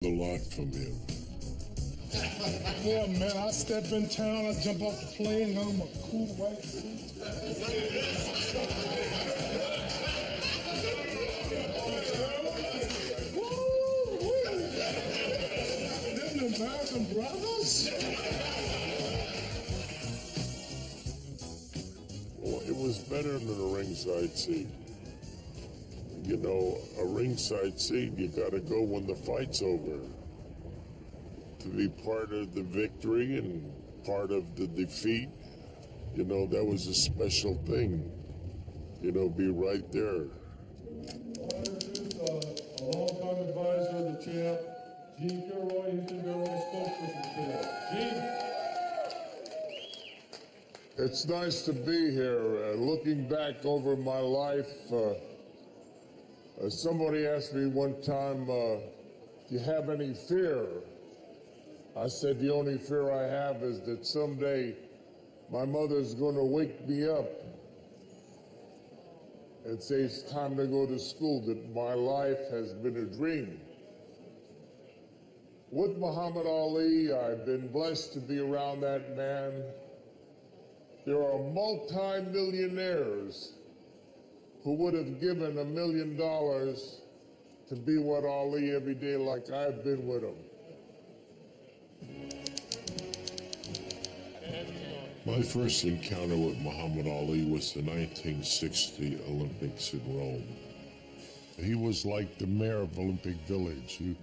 A lot from him. Yeah, man, I step in town, I jump off the plane, and I'm a cool white suit. Them the American brothers? Well, it was better than a ringside seat. You know, a ringside seat, you gotta go when the fight's over. To be part of the victory and part of the defeat, you know, that was a special thing. You know, be right there. This is a long-time advisor of the champ, Gene Kilroy. He's going to be our own spokesperson today. Gene? It's nice to be here. Looking back over my life, somebody asked me one time, do you have any fear? I said, the only fear I have is that someday my mother's going to wake me up and say it's time to go to school, that my life has been a dream. With Muhammad Ali, I've been blessed to be around that man. There are multi-millionaires who would have given $1 million to be with Ali every day like I've been with him. My first encounter with Muhammad Ali was the 1960 Olympics in Rome. He was like the mayor of Olympic Village. He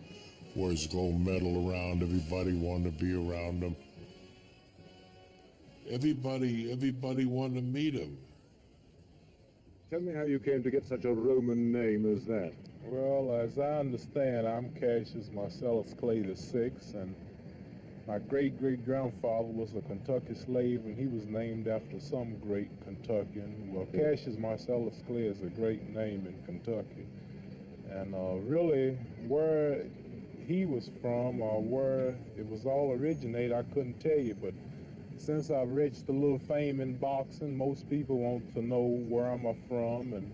wore his gold medal around. Everybody wanted to be around him. Everybody wanted to meet him. Tell me how you came to get such a Roman name as that. Well, as I understand, I'm Cassius Marcellus Clay VI, and my great-great-grandfather was a Kentucky slave, and he was named after some great Kentuckian. Well, Cassius Marcellus Clay is a great name in Kentucky. And really, where he was from or where it was all originated, I couldn't tell you. But since I've reached a little fame in boxing, most people want to know where I'm from and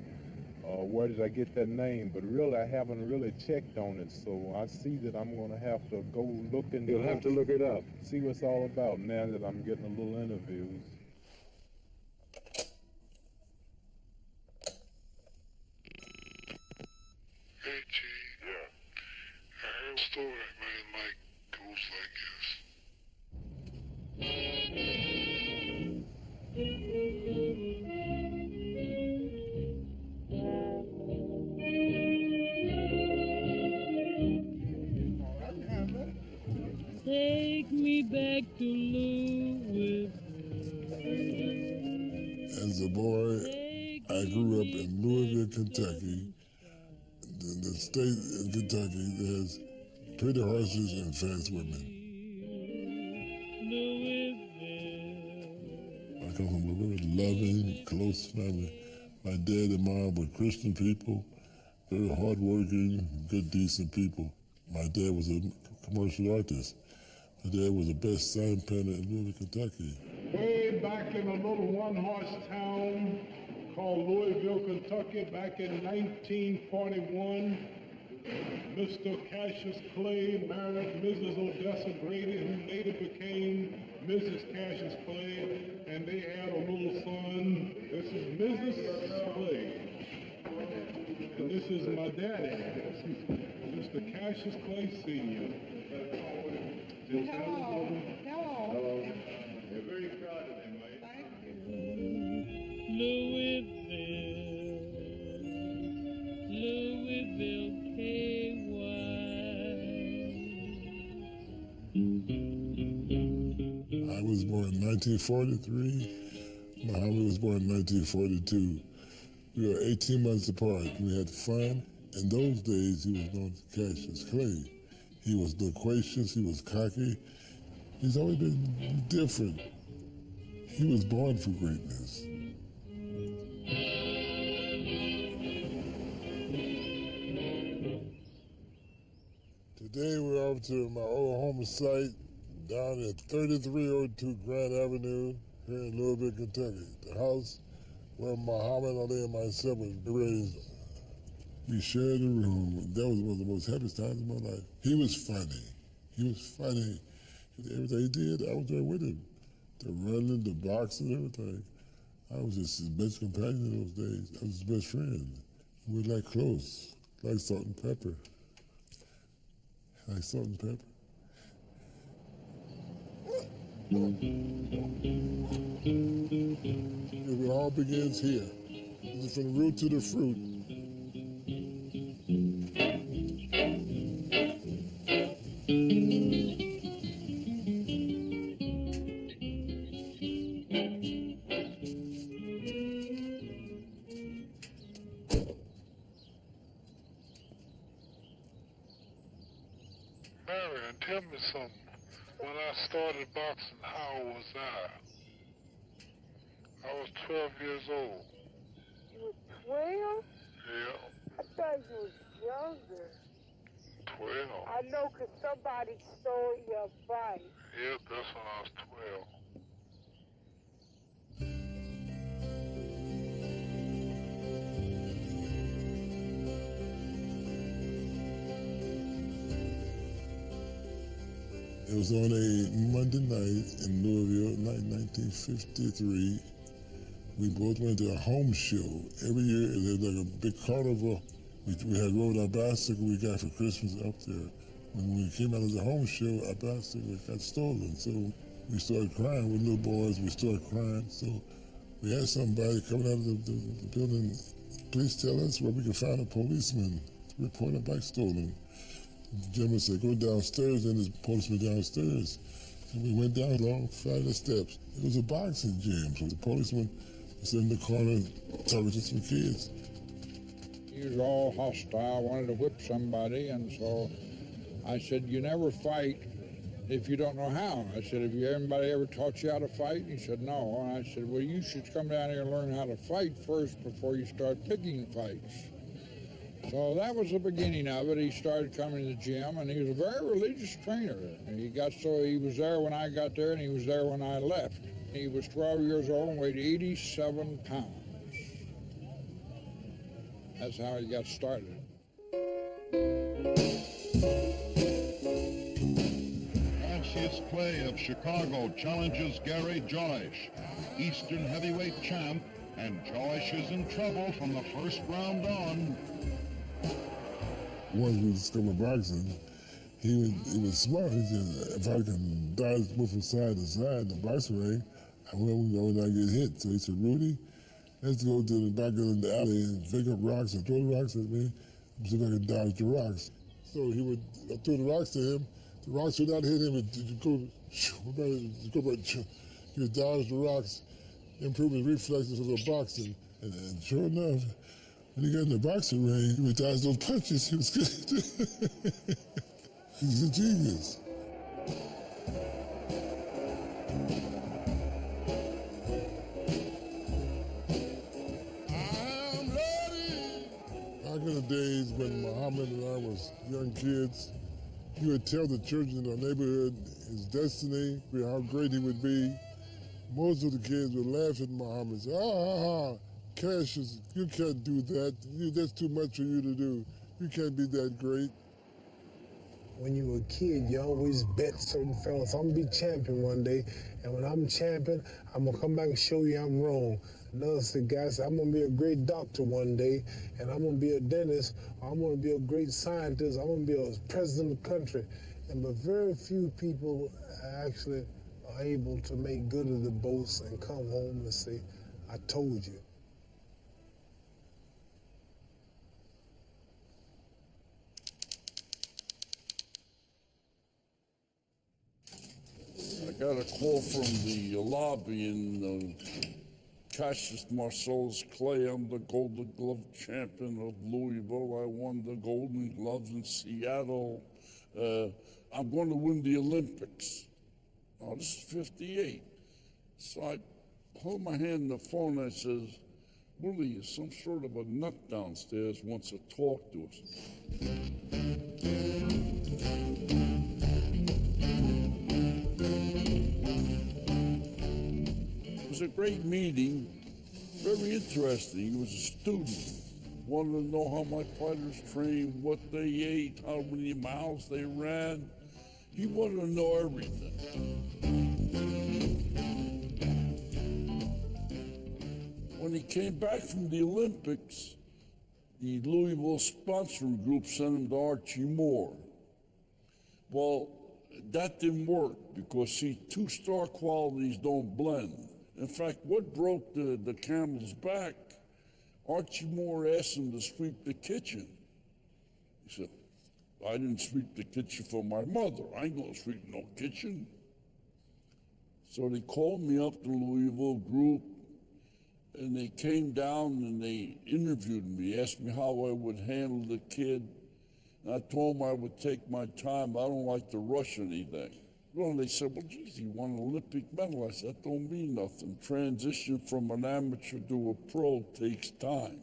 where did I get that name. But really, I haven't really checked on it, so I see that I'm going to have to go look into it. You'll have to look it up. See what it's all about now that I'm getting a little interviews. Hey, G. Yeah. I heard a story, man, like, goes like this. Take me back to Louisville. As a boy, I grew up in Louisville, Kentucky. The state of Kentucky that has pretty horses and fast women. I come from a very loving, close family. My dad and mom were Christian people, very hardworking, good, decent people. My dad was a commercial artist. My dad was the best sign painter in Louisville, Kentucky. Way back in a little one-horse town called Louisville, Kentucky, back in 1941, Mr. Cassius Clay married Mrs. Odessa Grady, who later became Mrs. Cassius Clay, and they had a little son. This is Mrs. Clay, and this is my daddy, Mr. Cassius Clay Sr. Hello. Hello. They're very proud of him, right? Louisville, KY. I was born in 1943. Muhammad was born in 1942. We were 18 months apart. We had fun. In those days, he was known as Cassius Clay. He was loquacious, he was cocky. He's always been different. He was born for greatness. Today we're over to my old home site down at 3302 Grand Avenue here in Louisville, Kentucky. The house where Muhammad Ali and myself was raised. We shared a room. That was one of the most happiest times of my life. He was funny. He was funny. Everything he did, I was there with him. The running, the boxing, everything. I was just his best companion in those days. I was his best friend. We were like close, like salt and pepper. Like salt and pepper. It all begins here. From the root to the fruit. Marion, tell me something. When I started boxing, how old was I? I was 12 years old. You were 12? Yeah, I thought you was younger. 12. I know 'cause somebody stole your fight. Yeah, that's when I was 12. It was on a Monday night in Louisville, 1953. We both went to a home show. Every year, there was like a big carnival. We had rode our bicycle we got for Christmas up there. When we came out of the home show, our bicycle got stolen. So we started crying with little boys. We started crying. So we had somebody coming out of the building, please tell us where we can find a policeman to report a bike stolen. The gentleman said, go downstairs, and there's a policeman downstairs. So we went down a long flight of steps. It was a boxing gym, so the policeman was in the corner talking to some kids. He was all hostile, wanted to whip somebody, and so I said, you never fight if you don't know how. I said, have anybody ever taught you how to fight? He said, no. And I said, well, you should come down here and learn how to fight first before you start picking fights. So that was the beginning of it. He started coming to the gym, and he was a very religious trainer. And he was there when I got there, and he was there when I left. He was 12 years old and weighed 87 pounds. That's how he got started. Cassius Clay of Chicago challenges Gary Joyce, Eastern heavyweight champ, and Joyce is in trouble from the first round on. Once we discovered boxing, he was smart. He said, if I can dodge, move from side to side in the boxing ring, I will not get hit. So he said, Rudy, let's go to the back of the alley and pick up rocks and throw the rocks at me, see if I can dodge the rocks. So he would throw the rocks to him. The rocks would not hit him. He would dodge the rocks, improve his reflexes for the boxing. And sure enough, when he got in the boxing ring, he would dodge those punches. He was good. He's a genius. I'm ready. Back in the days when Muhammad and I was young kids, he would tell the children in our neighborhood his destiny, how great he would be. Most of the kids would laugh at Muhammad and say, Cassius, you can't do that. That's too much for you to do. You can't be that great. When you were a kid, you always bet certain fellas, I'm gonna be champion one day, and when I'm champion, I'm gonna come back and show you I'm wrong. Another guy said, I'm gonna be a great doctor one day, and I'm gonna be a dentist, or I'm gonna be a great scientist, I'm gonna be a president of the country. But very few people actually are able to make good of the boast and come home and say, I told you. I got a call from the lobby in Cassius Marcellus Clay. I'm the Golden Glove champion of Louisville. I won the Golden Gloves in Seattle. I'm going to win the Olympics. Oh, this is 58. So I hold my hand in the phone and I says, Willie, some sort of a nut downstairs wants to talk to us. It was a great meeting, very interesting. He was a student, wanted to know how my fighters trained, what they ate, how many miles they ran. He wanted to know everything. When he came back from the Olympics, the Louisville sponsoring group sent him to Archie Moore. Well, that didn't work because, see, two-star qualities don't blend. In fact, what broke the camel's back, Archie Moore asked him to sweep the kitchen. He said, I didn't sweep the kitchen for my mother. I ain't gonna sweep no kitchen. So they called me up to Louisville group, and they came down and they interviewed me, asked me how I would handle the kid. And I told them I would take my time. I don't like to rush anything. Well, they said, well, geez, he won an Olympic medal. I said, that don't mean nothing. Transition from an amateur to a pro takes time.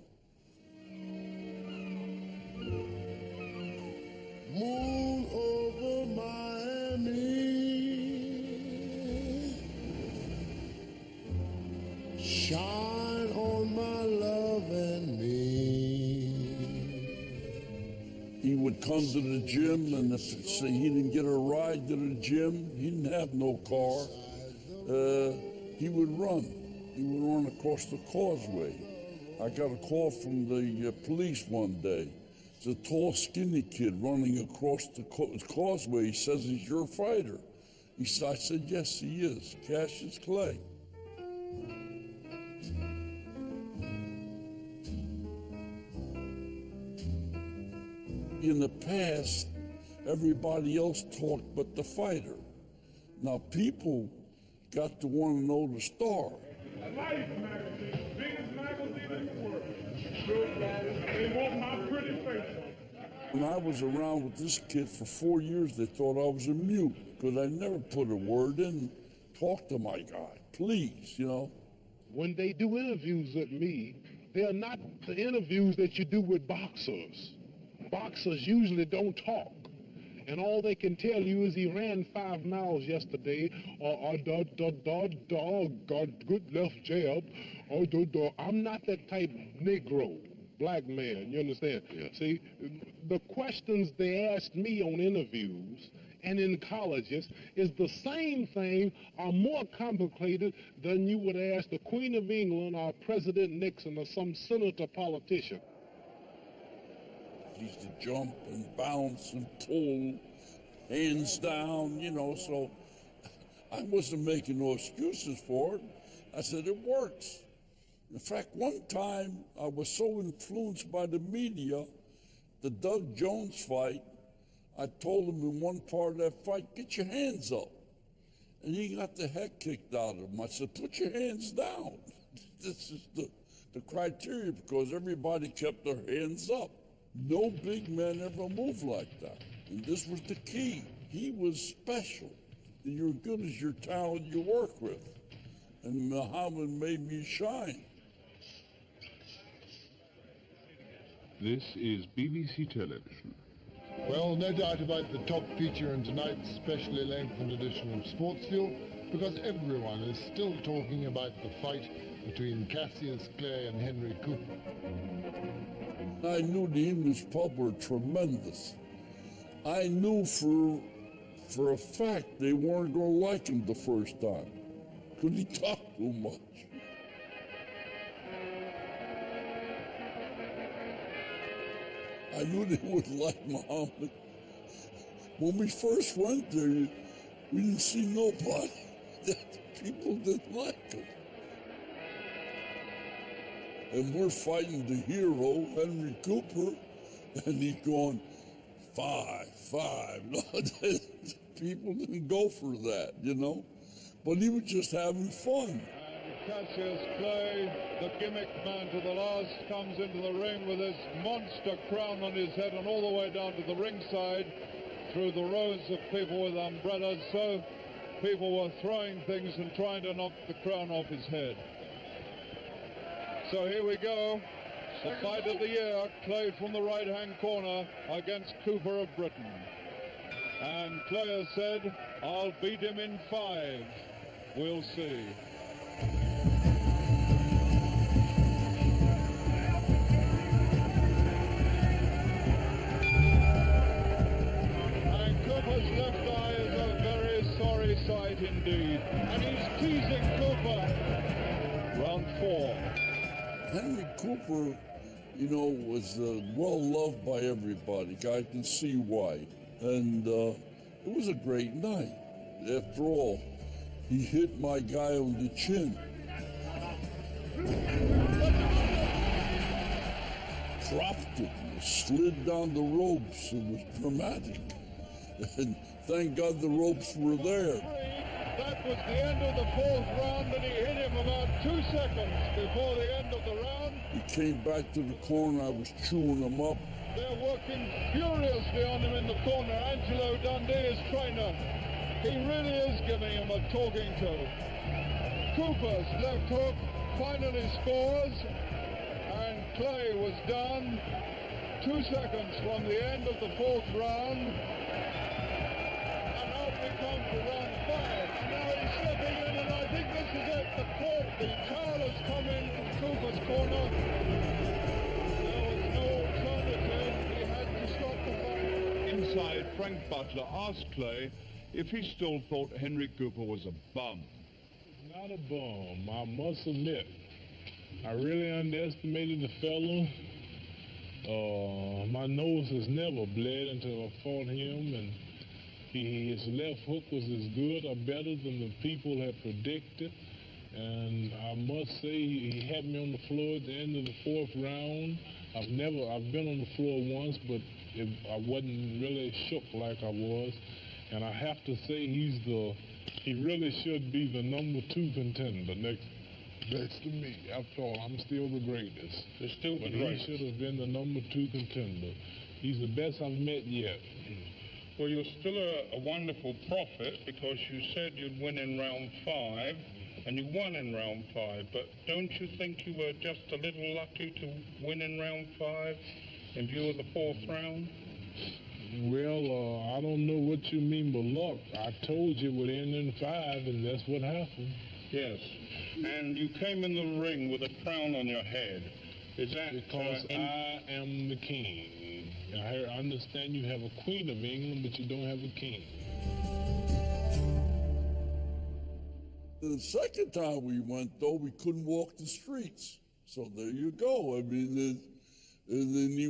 Moon over Miami, shine on my love and me. He would come to the gym, and if say he didn't get a ride to the gym, he didn't have no car, he would run. He would run across the causeway. I got a call from the police one day. It's a tall, skinny kid running across the causeway. He says he's your fighter. I said, yes, he is. Cassius Clay. In the past, everybody else talked but the fighter. Now people got to want to know the star. Life magazine, biggest magazine in the world. They want my pretty face on. When I was around with this kid for 4 years, they thought I was a mute because I never put a word in. Talk to my guy, please, you know. When they do interviews with me, they're not the interviews that you do with boxers. Boxers usually don't talk. And all they can tell you is he ran 5 miles yesterday, or good left jab, I'm not that type of Negro, black man, you understand? Yeah. See, the questions they asked me on interviews and in colleges is the same thing or more complicated than you would ask the Queen of England or President Nixon or some senator politician. He used to jump and bounce and pull, hands down, you know, so I wasn't making no excuses for it. I said, it works. In fact, one time I was so influenced by the media, the Doug Jones fight, I told him in one part of that fight, get your hands up. And he got the heck kicked out of him. I said, put your hands down. This is the criteria because everybody kept their hands up. No big man ever moved like that. And this was the key. He was special. You're good as your talent you work with. And Muhammad made me shine. This is BBC Television. Well, no doubt about the top feature in tonight's specially lengthened edition of Sportsville, because everyone is still talking about the fight between Cassius Clay and Henry Cooper. I knew the English pub were tremendous. I knew for a fact they weren't going to like him the first time because he talked too much. I knew they wouldn't like Muhammad. When we first went there, we didn't see nobody. People didn't like him. And we're fighting the hero, Henry Cooper, and he's going, 5. No, people didn't go for that, you know? But he was just having fun. And Cassius Clay, the gimmick man to the last, comes into the ring with his monster crown on his head and all the way down to the ringside through the rows of people with umbrellas. So people were throwing things and trying to knock the crown off his head. So here we go, the fight of the year, Clay from the right-hand corner against Cooper of Britain. And Clay has said, I'll beat him in 5. We'll see. indeed. And he's teasing Cooper. Round 4. Henry Cooper, you know, was well loved by everybody. I can see why. And it was a great night. After all, he hit my guy on the chin. Dropped it and slid down the ropes. It was dramatic. And thank God the ropes were there. That was the end of the 4th round, and he hit him about 2 seconds before the end of the round. He came back to the corner. I was chewing him up. They're working furiously on him in the corner. Angelo Dundee, his trainer. He really is giving him a talking to. Cooper's left hook finally scores, and Clay was done 2 seconds from the end of the 4th round. And out we come to round 5. And now he's slipping in, and I think this is it. The towel has come in from Cooper's corner. There was no alternative. He had to stop the fight. Inside, Frank Butler asked Clay if he still thought Henry Cooper was a bum. Not a bum, I must admit. I really underestimated the fella. My nose has never bled until I fought him, and his left hook was as good or better than the people had predicted. And I must say, he had me on the floor at the end of the 4th round. I've been on the floor once, but I wasn't really shook like I was. And I have to say, he really should be the number 2 contender next to me. After all, I'm still the greatest. You're still the but greatest. He should have been the number 2 contender. He's the best I've met yet. Well, you're still a wonderful prophet, because you said you'd win in round 5, and you won in round 5. But don't you think you were just a little lucky to win in round 5 in view of the 4th round? Well, I don't know what you mean by luck. I told you it would end in 5, and that's what happened. Yes. And you came in the ring with a crown on your head. Is that because I am the king? I understand you have a queen of England, but you don't have a king. The second time we went, though, we couldn't walk the streets. So there you go. I mean, and then he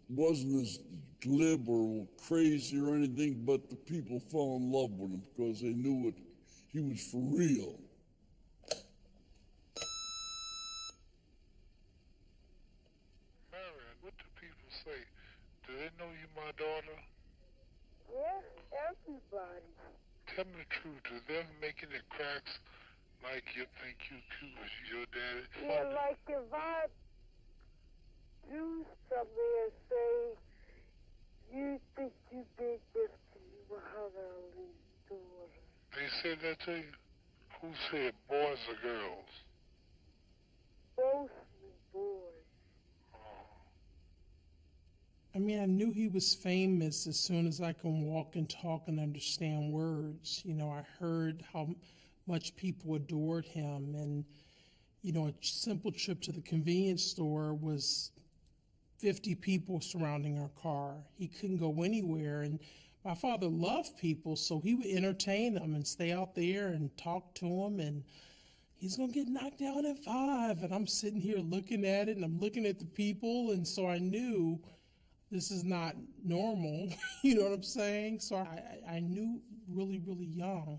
wasn't as glib or crazy or anything, but the people fell in love with him because they knew he was for real. Marion, what do people say? Do they know you my daughter? Yes, everybody. Tell me the truth. Do they ever make any cracks like you think you cute as your daddy? Yeah, like if I do something and say, you think you did this to Muhammad Ali's daughter. They said that to you? Who said, boys or girls? Mostly boys. I mean, I knew he was famous as soon as I can walk and talk and understand words. You know, I heard how much people adored him. And, you know, a simple trip to the convenience store was 50 people surrounding our car. He couldn't go anywhere. And my father loved people, so he would entertain them and stay out there and talk to them. And he's going to get knocked out at 5. And I'm sitting here looking at it, and I'm looking at the people. And so I knew this is not normal. You know what I'm saying? So I knew really, really young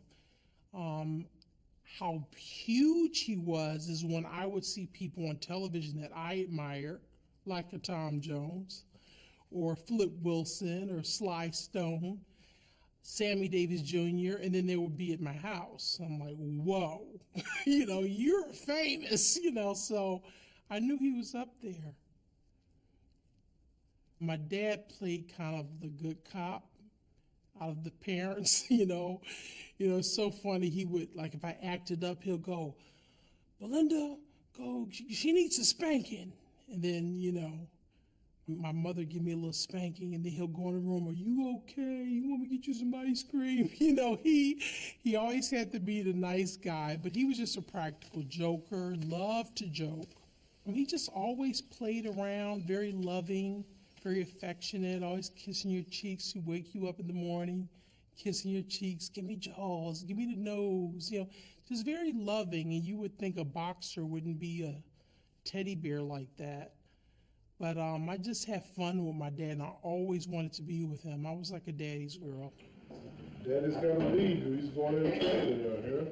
how huge he was is when I would see people on television that I admired, like a Tom Jones or Flip Wilson or Sly Stone, Sammy Davis Jr., and then they would be at my house. I'm like, whoa, you know, you're famous, you know, so I knew he was up there. My dad played kind of the good cop out of the parents, you know. You know, it's so funny. He would, like, if I acted up, he'll go, Belinda, go, she needs a spanking. And then, you know, my mother give me a little spanking, and then he'll go in the room, are you okay? You want me to get you some ice cream? You know, he always had to be the nice guy, but he was just a practical joker, loved to joke. He just always played around, very loving, very affectionate, always kissing your cheeks to wake you up in the morning, kissing your cheeks, give me jaws, give me the nose, you know, just very loving. And you would think a boxer wouldn't be a teddy bear like that. But I just had fun with my dad, and I always wanted to be with him. I was like a daddy's girl. Daddy's got to leave you. He's going to training out here.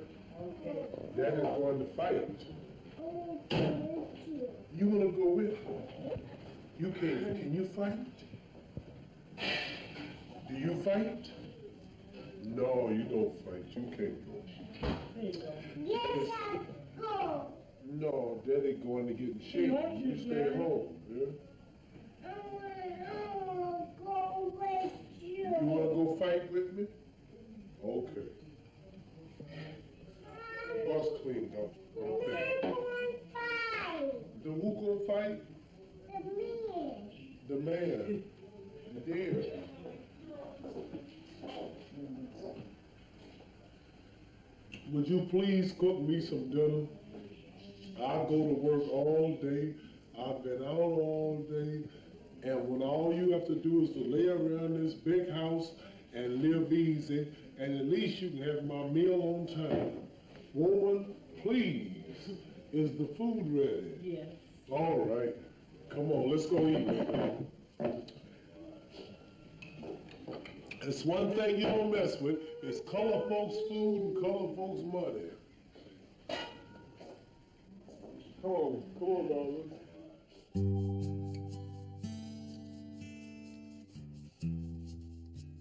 Daddy's going to fight. You want to go with him? You can't. Can you fight? Do you fight? No, you don't fight. You can't go. Yes, I go. No, Daddy going to get in shape. You stay home, yeah? I want to go with you. You want to go fight with me? Okay. The bus cleaned up. Okay. The who gonna fight? The man. There. Would you please cook me some dinner? I go to work all day. I've been out all day. And when all you have to do is to lay around this big house and live easy, and at least you can have my meal on time. Woman, please, is the food ready? Yes. All right. Come on, let's go eat. It's one thing you don't mess with, is color folks' food and color folks' money. Come on, darling.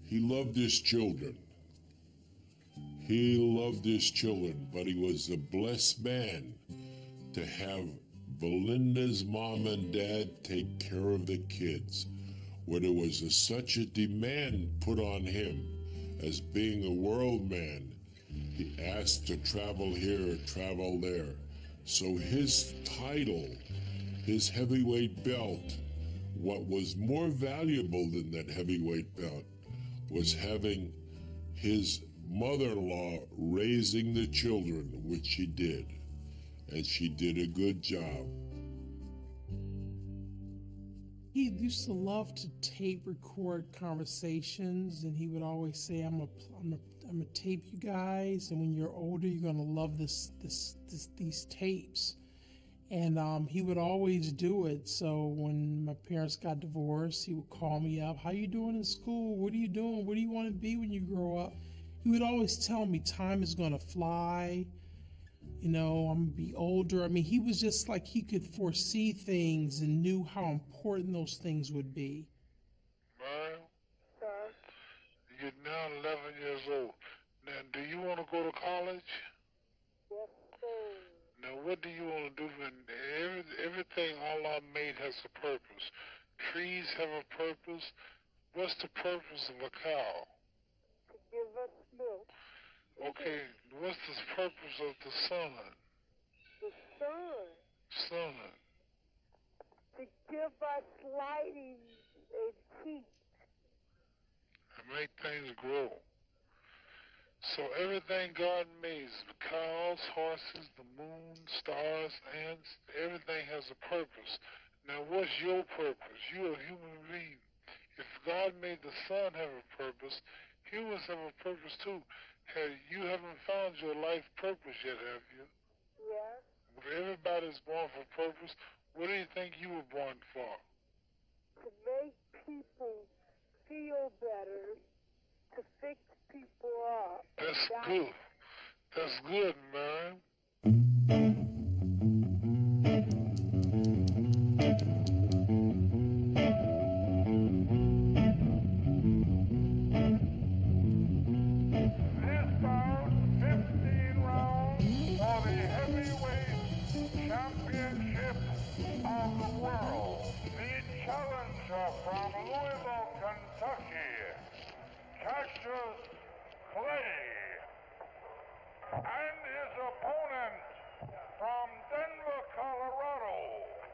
He loved his children. He loved his children, but he was a blessed man to have Belinda's mom and dad take care of the kids when there was such a demand put on him as being a world man. He asked to travel here, travel there. So his title, his heavyweight belt, what was more valuable than that heavyweight belt was having his mother-in-law raising the children, which she did. And she did a good job. He used to love to tape record conversations, and he would always say, I'm a tape you guys, and when you're older, you're gonna love these tapes. And he would always do it. So when my parents got divorced, he would call me up. How you doing in school? What are you doing? What do you want to be when you grow up? He would always tell me time is gonna fly. You know, I'm gonna be older. I mean, he was just like he could foresee things and knew how important those things would be. Miriam? You're now 11 years old. Now, do you want to go to college? Yes, sir. Now, what do you want to do? When everything Allah made has a purpose. Trees have a purpose. What's the purpose of a cow? To give us milk. Okay, what's the purpose of the sun? The sun. Sun. To give us lighting and heat. And make things grow. So everything God made, cows, horses, the moon, stars, ants, everything has a purpose. Now what's your purpose? You're a human being. If God made the sun have a purpose, humans have a purpose too. You haven't found your life purpose yet, have you? Yes. Everybody's born for purpose. What do you think you were born for? To make people feel better, to fix people up. That's good. That's good, man. From Louisville, Kentucky, Cassius Clay, and his opponent from Denver, Colorado,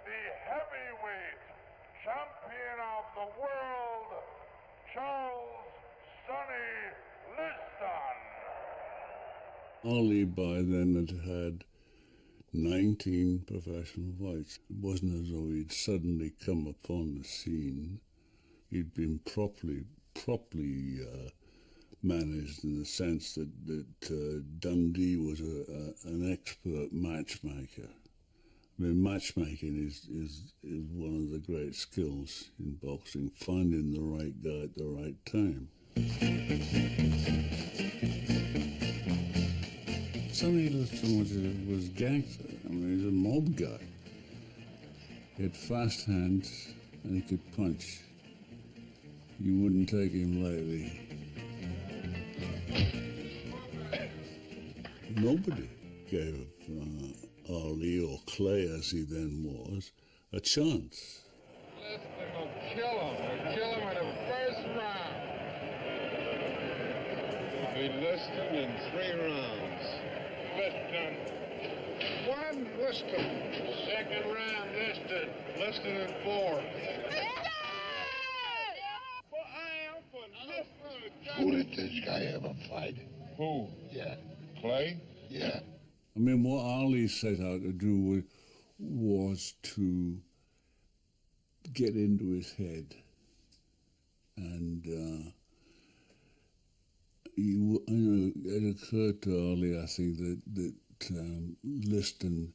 the heavyweight champion of the world, Charles Sonny Liston. Ali by then had 19 professional fights. It wasn't as though he'd suddenly come upon the scene. He'd been properly managed in the sense that Dundee was an expert matchmaker. I mean, matchmaking is one of the great skills in boxing, finding the right guy at the right time. Sonny Liston was gangster. I mean, he was a mob guy. He had fast hands and he could punch. You wouldn't take him lightly. Nobody gave Ali, or Clay as he then was, a chance. Liston will kill him. He'll kill him in the first round. Beat Liston in 3 rounds. Liston. 1, Liston. Second round, Liston. Liston in 4. Who did this guy ever fight? Who? Yeah. Clay? Yeah. I mean, what Ali set out to do was to get into his head. And, it occurred to Ali, I think, that Liston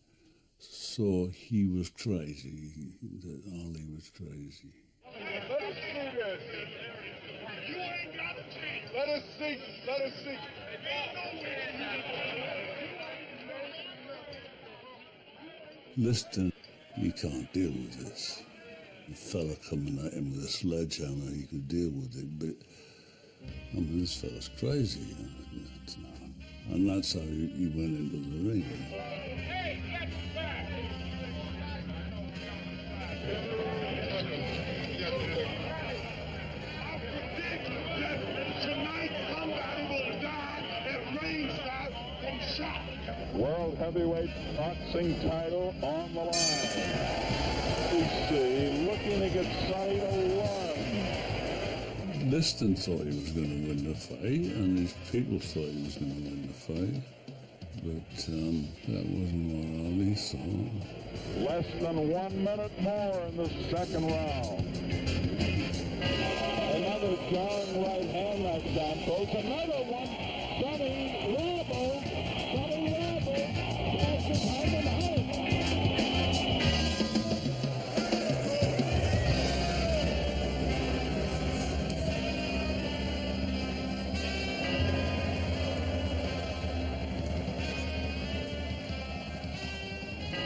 saw he was crazy, that Ali was crazy. Let us see this. You ain't got a chance. Let us see. Let us see. Liston, he can't deal with this. The fella coming at him with a sledgehammer, he could deal with it, but I mean, this fella's crazy. And that's how he went into the ring. Hey, get back! Tonight, somebody will die at ringside from shock. World heavyweight boxing title on the line. We see, looking to get Sonny to run. Liston thought he was going to win the fight, and his people thought he was going to win the fight. But that wasn't what Ali saw. Less than 1 minute more in the second round. Another jarring right hand that time, folks. Another one. Sonny Rabble. Passes hand in hand.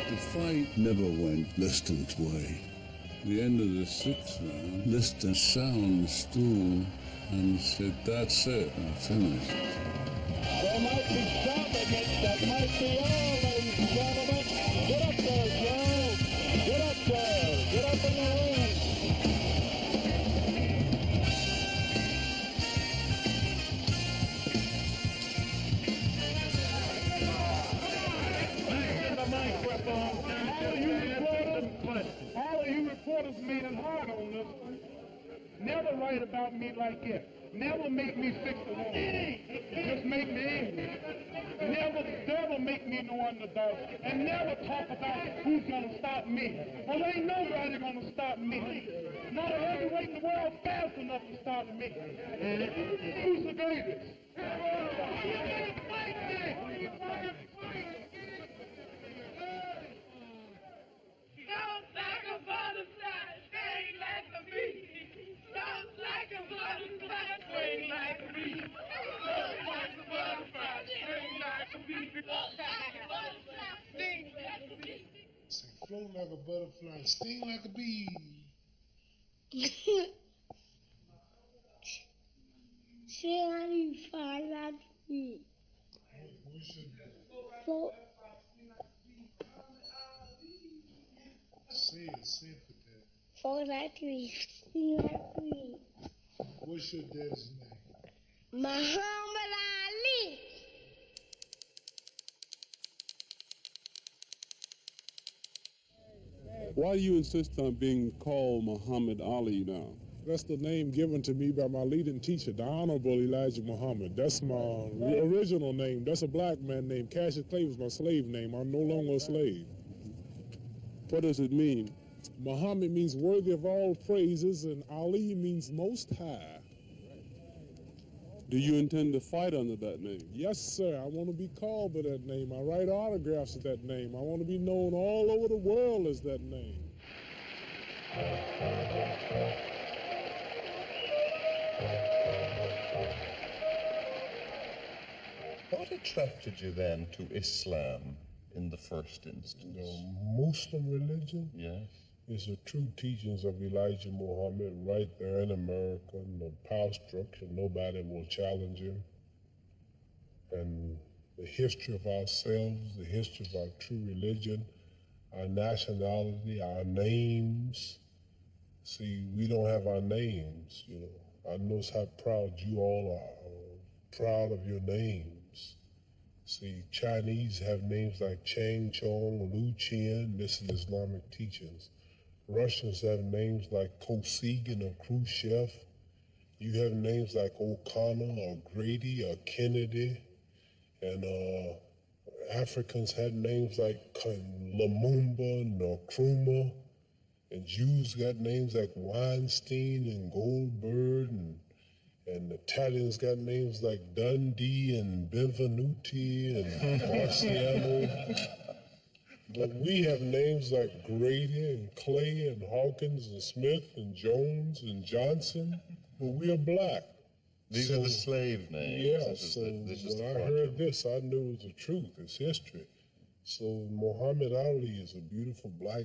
The fight never went Liston's way. At the end of the 6th round, Liston sat on the stool and said, "That's it, I'm finished." There might be stopping it. That might be all, ladies and gentlemen. Get up there, Joe. Get up there. Get up in the ring. All of you reporters made it hard on us. Never write about me like this. Never make me fix the wrong. Just make me angry. Never make me no underdog. And never talk about who's going to stop me. Well, ain't nobody going to stop me. Not a heavyweight in the world fast enough to stop me. Who's the greatest? Sounds like a butterfly, swing like a bee. Sounds like a butterfly, swing like a bee. Sounds like a butterfly, swing like a bee. Sounds like a butterfly, sting like a bee. Say, float like a butterfly, sting like a bee. Say how you fly like a bee. Float. Say it for that. Float like a bee, sting like a bee. What's your daddy's name? Muhammad Ali. Why do you insist on being called Muhammad Ali now? That's the name given to me by my leading teacher, the Honorable Elijah Muhammad. That's my original name. That's a black man named Cassius Clay was my slave name. I'm no longer a slave. What does it mean? Muhammad means worthy of all praises, and Ali means most high. Do you intend to fight under that name? Yes, sir. I want to be called by that name. I write autographs with that name. I want to be known all over the world as that name. What attracted you then to Islam in the first instance? The Muslim religion? Yes. It's the true teachings of Elijah Muhammad right there in America. No power structure, nobody will challenge him. And the history of ourselves, the history of our true religion, our nationality, our names. See, we don't have our names, you know. I know how proud you all are, proud of your names. See, Chinese have names like Chang Chong, Lu Qian, this is Islamic teachings. Russians have names like Kosygin or Khrushchev. You have names like O'Connor or Grady or Kennedy. And Africans had names like Lumumba, Nkrumah. And Jews got names like Weinstein and Goldberg. And Italians got names like Dundee and Benvenuti and Marciano. But we have names like Grady and Clay and Hawkins and Smith and Jones and Johnson, but we are black. These are the slave names. Yeah, so when I heard this, I knew it was the truth, it's history. So Muhammad Ali is a beautiful black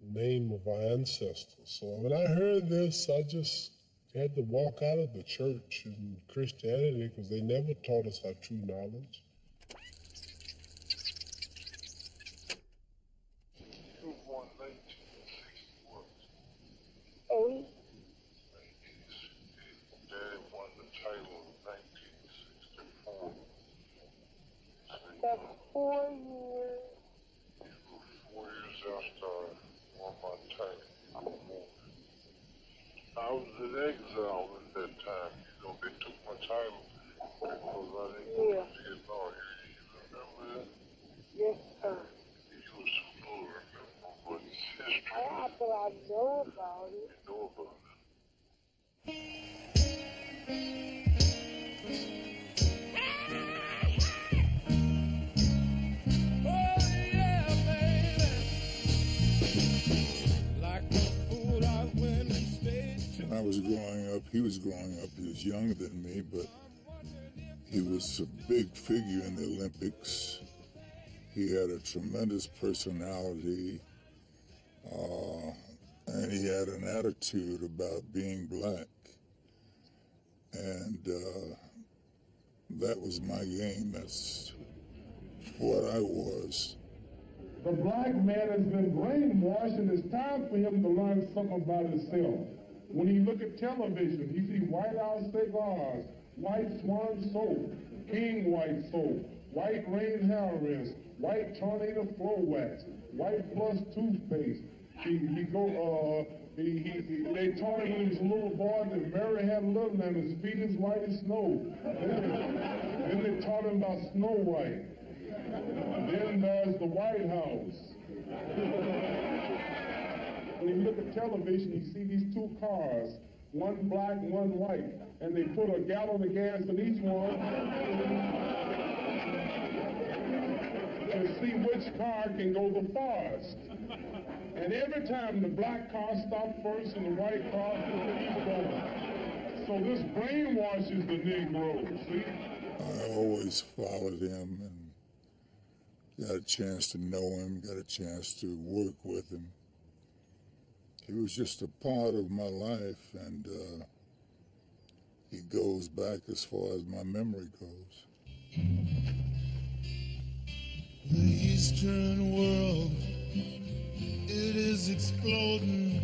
name of our ancestors. So when I heard this, I just had to walk out of the church and Christianity because they never taught us our true knowledge. Oh. Daddy won the title in 1964. That's 4 years. 4 years after I won my title. I was in exile at that time. You know, they took my title because I didn't go to Vietnam. You remember that? Yes, sir. You were supposed to remember, but it's history. I thought I know about it. You know about it. When I was growing up, he was growing up. He was younger than me, but he was a big figure in the Olympics. He had a tremendous personality, and he had an attitude about being black. And that was my game. That's what I was. The black man has been brainwashed, and it's time for him to learn something about himself. When he look at television, he see White House cigars, White Swan soap, King White soap, White Rain hair rinse, White Tornado floor wax, White Plus toothpaste. They taught him when he was a little boy that Mary had little and his feet as white as snow. Then they taught him about Snow White. Then there's the White House. When you look at television, you see these two cars, one black, one white, and they put a gallon of gas in each one to see which car can go the farthest. And every time the black car stopped first and the white car keeps going. So this brainwashes the Negro, see? I always followed him and got a chance to know him, got a chance to work with him. He was just a part of my life, and he goes back as far as my memory goes. The Eastern world, it is exploding,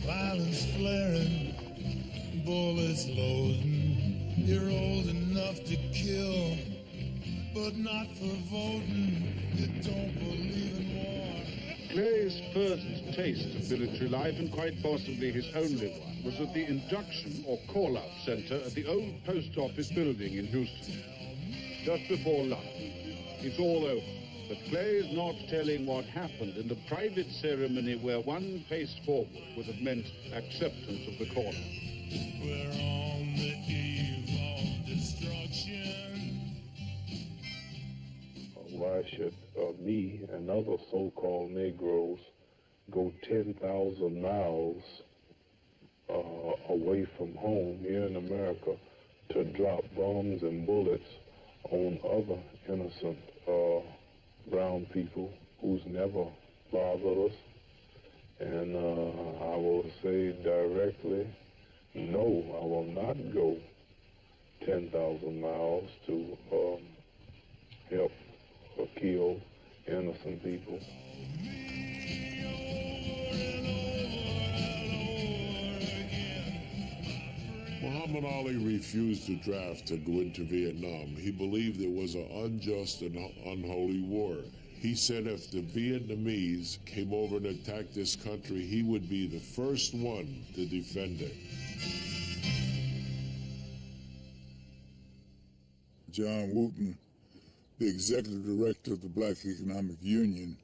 violence flaring, bullets loading. You're old enough to kill, but not for voting. You don't believe in war. Clay's first taste of military life, and quite possibly his only one, was at the induction or call-out center at the old post office building in Houston. Just before lunch. It's all over, but Clay is not telling what happened in the private ceremony where one pace forward would have meant acceptance of the call-out. We're on the eve of destruction. Why should me and other so-called Negroes go 10,000 miles away from home here in America to drop bombs and bullets on other innocent brown people who's never bothered us? And I will say directly, no, I will not go 10,000 miles to help or kill innocent people. Muhammad Ali refused to draft to go into Vietnam. He believed it was an unjust and unholy war. He said if the Vietnamese came over and attacked this country, he would be the first one to defend it. John Wooten, the executive director of the Black Economic Union,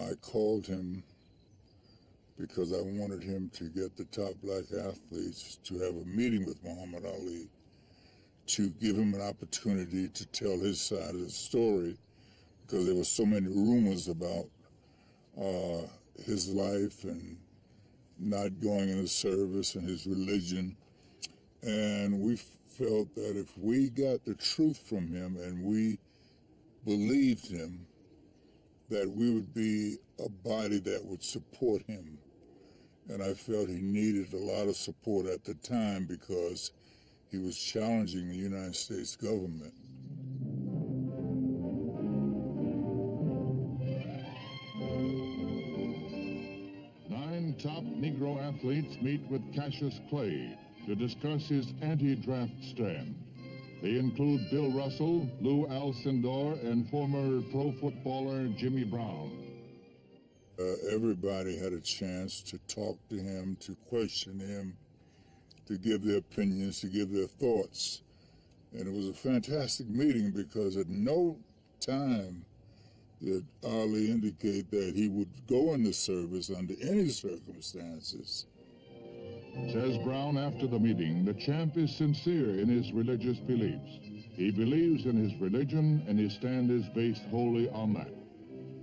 I called him because I wanted him to get the top black athletes to have a meeting with Muhammad Ali to give him an opportunity to tell his side of the story, because there were so many rumors about his life and not going into service and his religion. And we felt that if we got the truth from him and we believed him, that we would be a body that would support him. And I felt he needed a lot of support at the time because he was challenging the United States government. Nine top Negro athletes meet with Cassius Clay to discuss his anti-draft stand. They include Bill Russell, Lou Alcindor, and former pro footballer Jimmy Brown. Everybody had a chance to talk to him, to question him, to give their opinions, to give their thoughts. And it was a fantastic meeting because at no time did Ali indicate that he would go into service under any circumstances. Says Brown after the meeting, the champ is sincere in his religious beliefs. He believes in his religion, and his stand is based wholly on that.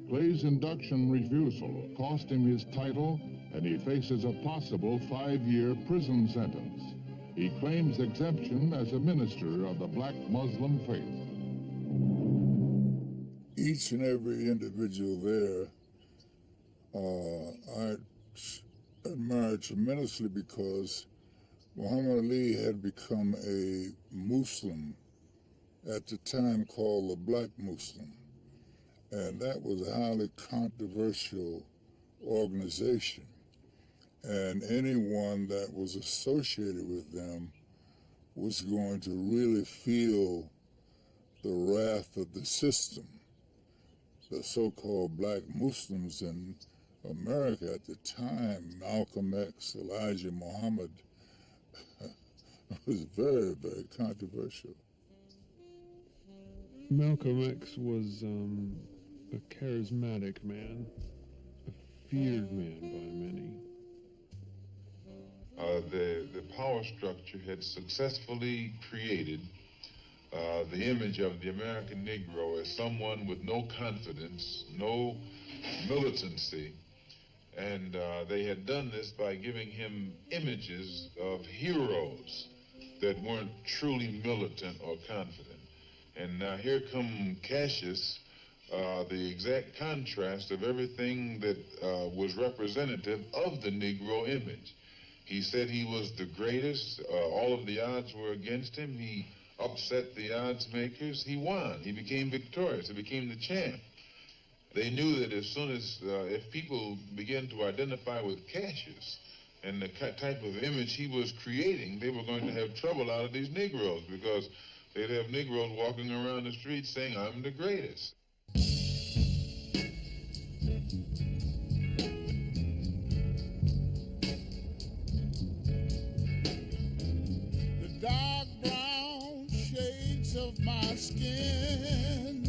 Clay's induction refusal cost him his title, and he faces a possible 5-year prison sentence. He claims exemption as a minister of the black Muslim faith. Each and every individual there, I admired tremendously because Muhammad Ali had become a Muslim at the time called the Black Muslim. And that was a highly controversial organization. And anyone that was associated with them was going to really feel the wrath of the system. The so-called black Muslims in America at the time, Malcolm X, Elijah Muhammad, was very, very controversial. Malcolm X was a charismatic man, a feared man by many. The power structure had successfully created the image of the American Negro as someone with no confidence, no militancy, and they had done this by giving him images of heroes that weren't truly militant or confident. And now here come Cassius, the exact contrast of everything that was representative of the Negro image. He said he was the greatest. All of the odds were against him. He upset the odds makers. He won. He became victorious. He became the champ. They knew that as soon as, if people began to identify with Cassius and the type of image he was creating, they were going to have trouble out of these Negroes, because they'd have Negroes walking around the streets saying, "I'm the greatest." The dark brown shades of my skin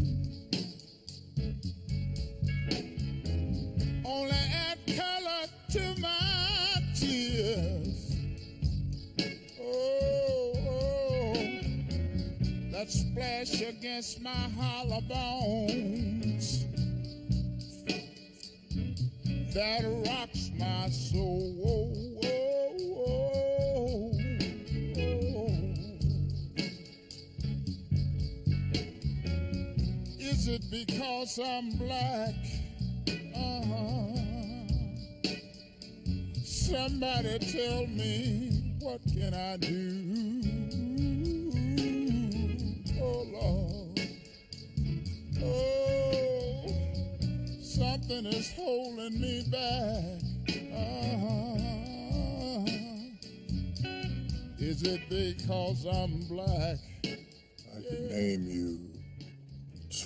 only add color to my tears. that splash against my hollow bones, that rocks my soul. Is it because I'm black? Somebody tell me, what can I do? Oh, Lord. Oh, something is holding me back. Is it because I'm black? I can name you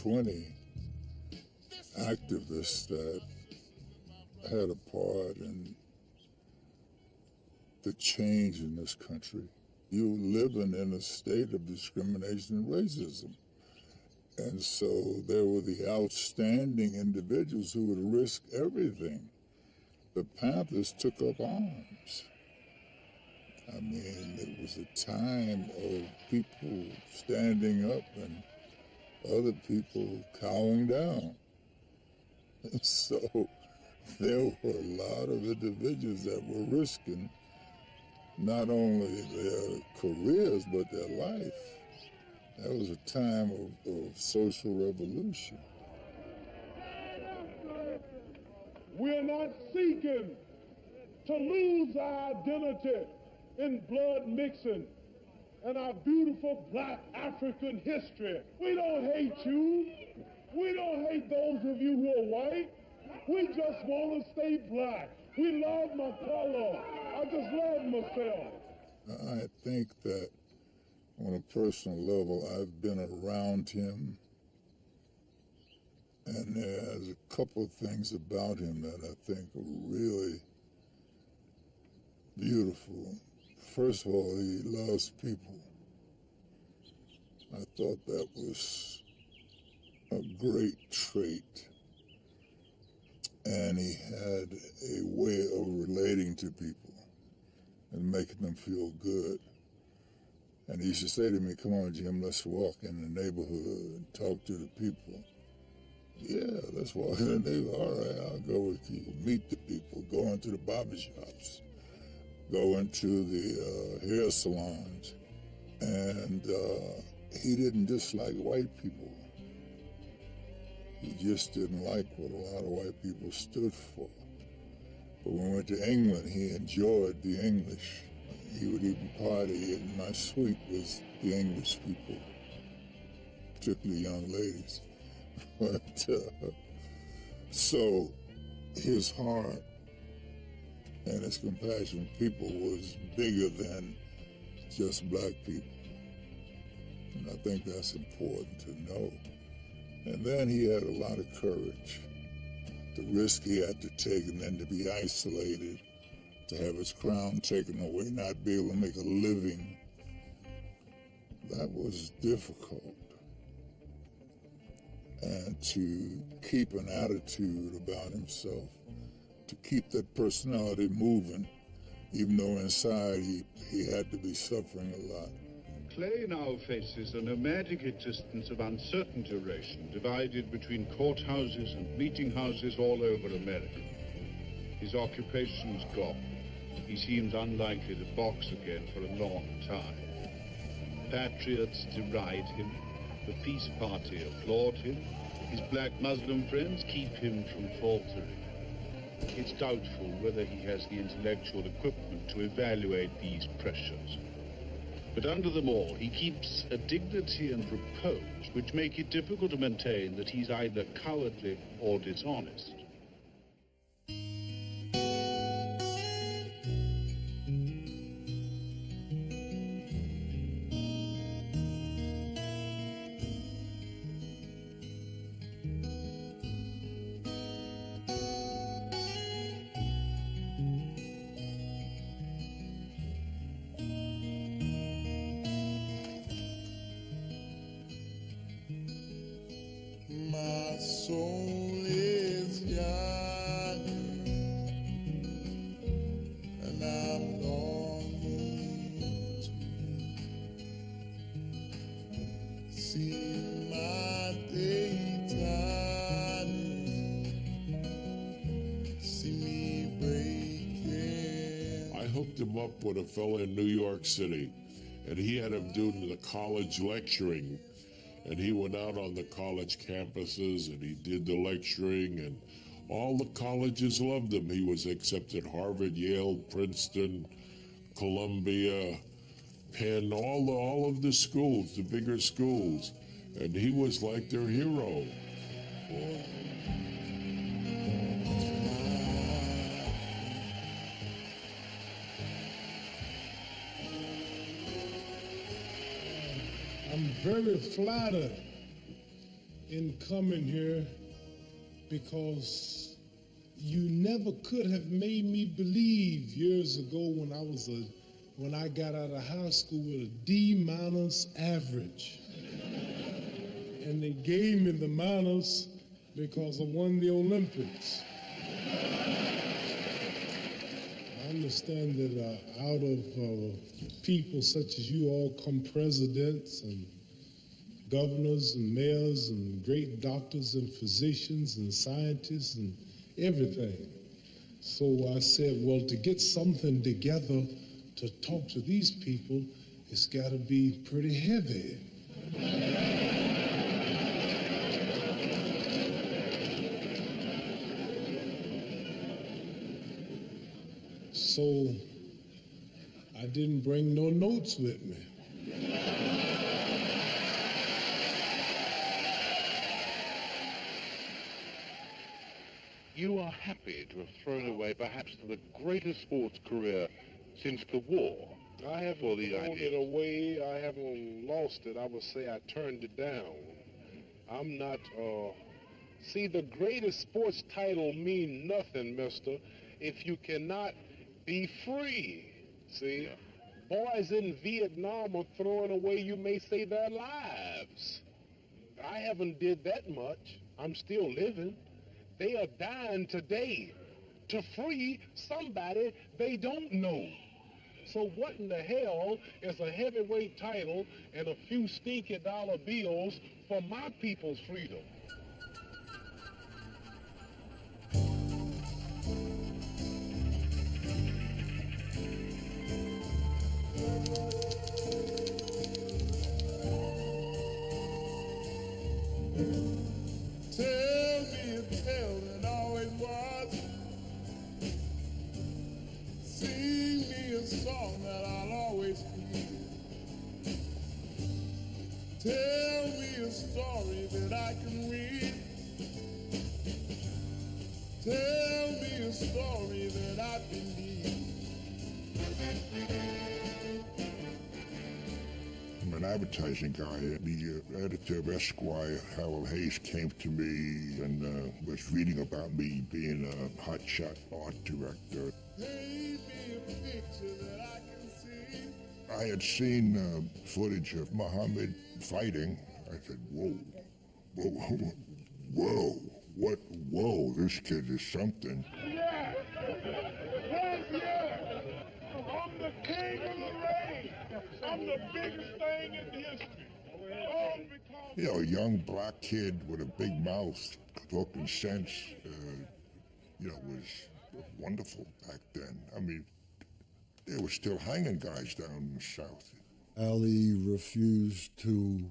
20 activists that had a part in the change in this country. You living in a state of discrimination and racism. And so there were the outstanding individuals who would risk everything. The Panthers took up arms. I mean, it was a time of people standing up and other people cowering down. And so there were a lot of individuals that were risking not only their careers, but their life. That was a time of social revolution. We're not seeking to lose our identity in blood mixing and our beautiful black African history. We don't hate you. We don't hate those of you who are white. We just want to stay black. We love my color. I just love myself. I think that on a personal level, I've been around him, and there's a couple of things about him that I think are really beautiful. First of all, he loves people. I thought that was a great trait. And he had a way of relating to people and making them feel good. And he used to say to me, come on, Jim, let's walk in the neighborhood and talk to the people. Yeah, let's walk in the neighborhood. All right, I'll go with you. Meet the people, go into the barbershops, go into the hair salons. And he didn't dislike white people. He just didn't like what a lot of white people stood for. But when we went to England, he enjoyed the English. He would even party in my suite with the English people, particularly young ladies. But, so his heart and his compassion for people was bigger than just black people. And I think that's important to know. And then he had a lot of courage. The risk he had to take, and then to be isolated, to have his crown taken away, not be able to make a living, that was difficult. And to keep an attitude about himself, to keep that personality moving, even though inside he had to be suffering a lot. Clay now faces a nomadic existence of uncertain duration, divided between courthouses and meeting houses all over America. His occupation's gone. He seems unlikely to box again for a long time. Patriots deride him. The Peace Party applaud him. His black Muslim friends keep him from faltering. It's doubtful whether he has the intellectual equipment to evaluate these pressures. But under them all, he keeps a dignity and repose which make it difficult to maintain that he's either cowardly or dishonest. My soul is See my daytime, see me breaking. I hooked him up with a fella in New York City, and he had him doing the college lecturing. And he went out on the college campuses and he did the lecturing, and all the colleges loved him. He was accepted Harvard, Yale, Princeton, Columbia, Penn, all of the schools, the bigger schools. And he was like their hero. I'm very flattered in coming here because you never could have made me believe years ago when I got out of high school with a D- average. And they gave me the minus because I won the Olympics. I understand that out of people such as you all come presidents and governors and mayors and great doctors and physicians and scientists and everything. So I said, well, to get something together to talk to these people, it's got to be pretty heavy. So I didn't bring no notes with me. You are happy to have thrown away perhaps the greatest sports career since the war. I haven't thrown it away. I haven't lost it. I would say I turned it down. I'm not, see, the greatest sports title mean nothing, mister, if you cannot be free. See, boys in Vietnam are throwing away, you may say, their lives. I haven't did that much. I'm still living. They are dying today to free somebody they don't know. So what in the hell is a heavyweight title and a few stinky dollar bills for my people's freedom? Tell me a tale that always was. Sing me a song that I'll always hear. Tell me a story that I can read. Tell me a story that I believe. I'm an advertising guy. The editor of Esquire, Harold Hayes, came to me and was reading about me being a hotshot art director. Paint me a picture that I can see. I had seen footage of Muhammad fighting. I said, whoa, whoa, whoa, whoa, this kid is something. Yeah! Yes, yeah! I'm the king of the ring! I'm the biggest thing in history. All because... You know, a young black kid with a big mouth, talking sense, was wonderful back then. I mean, they were still hanging guys down in the South. Ali refused to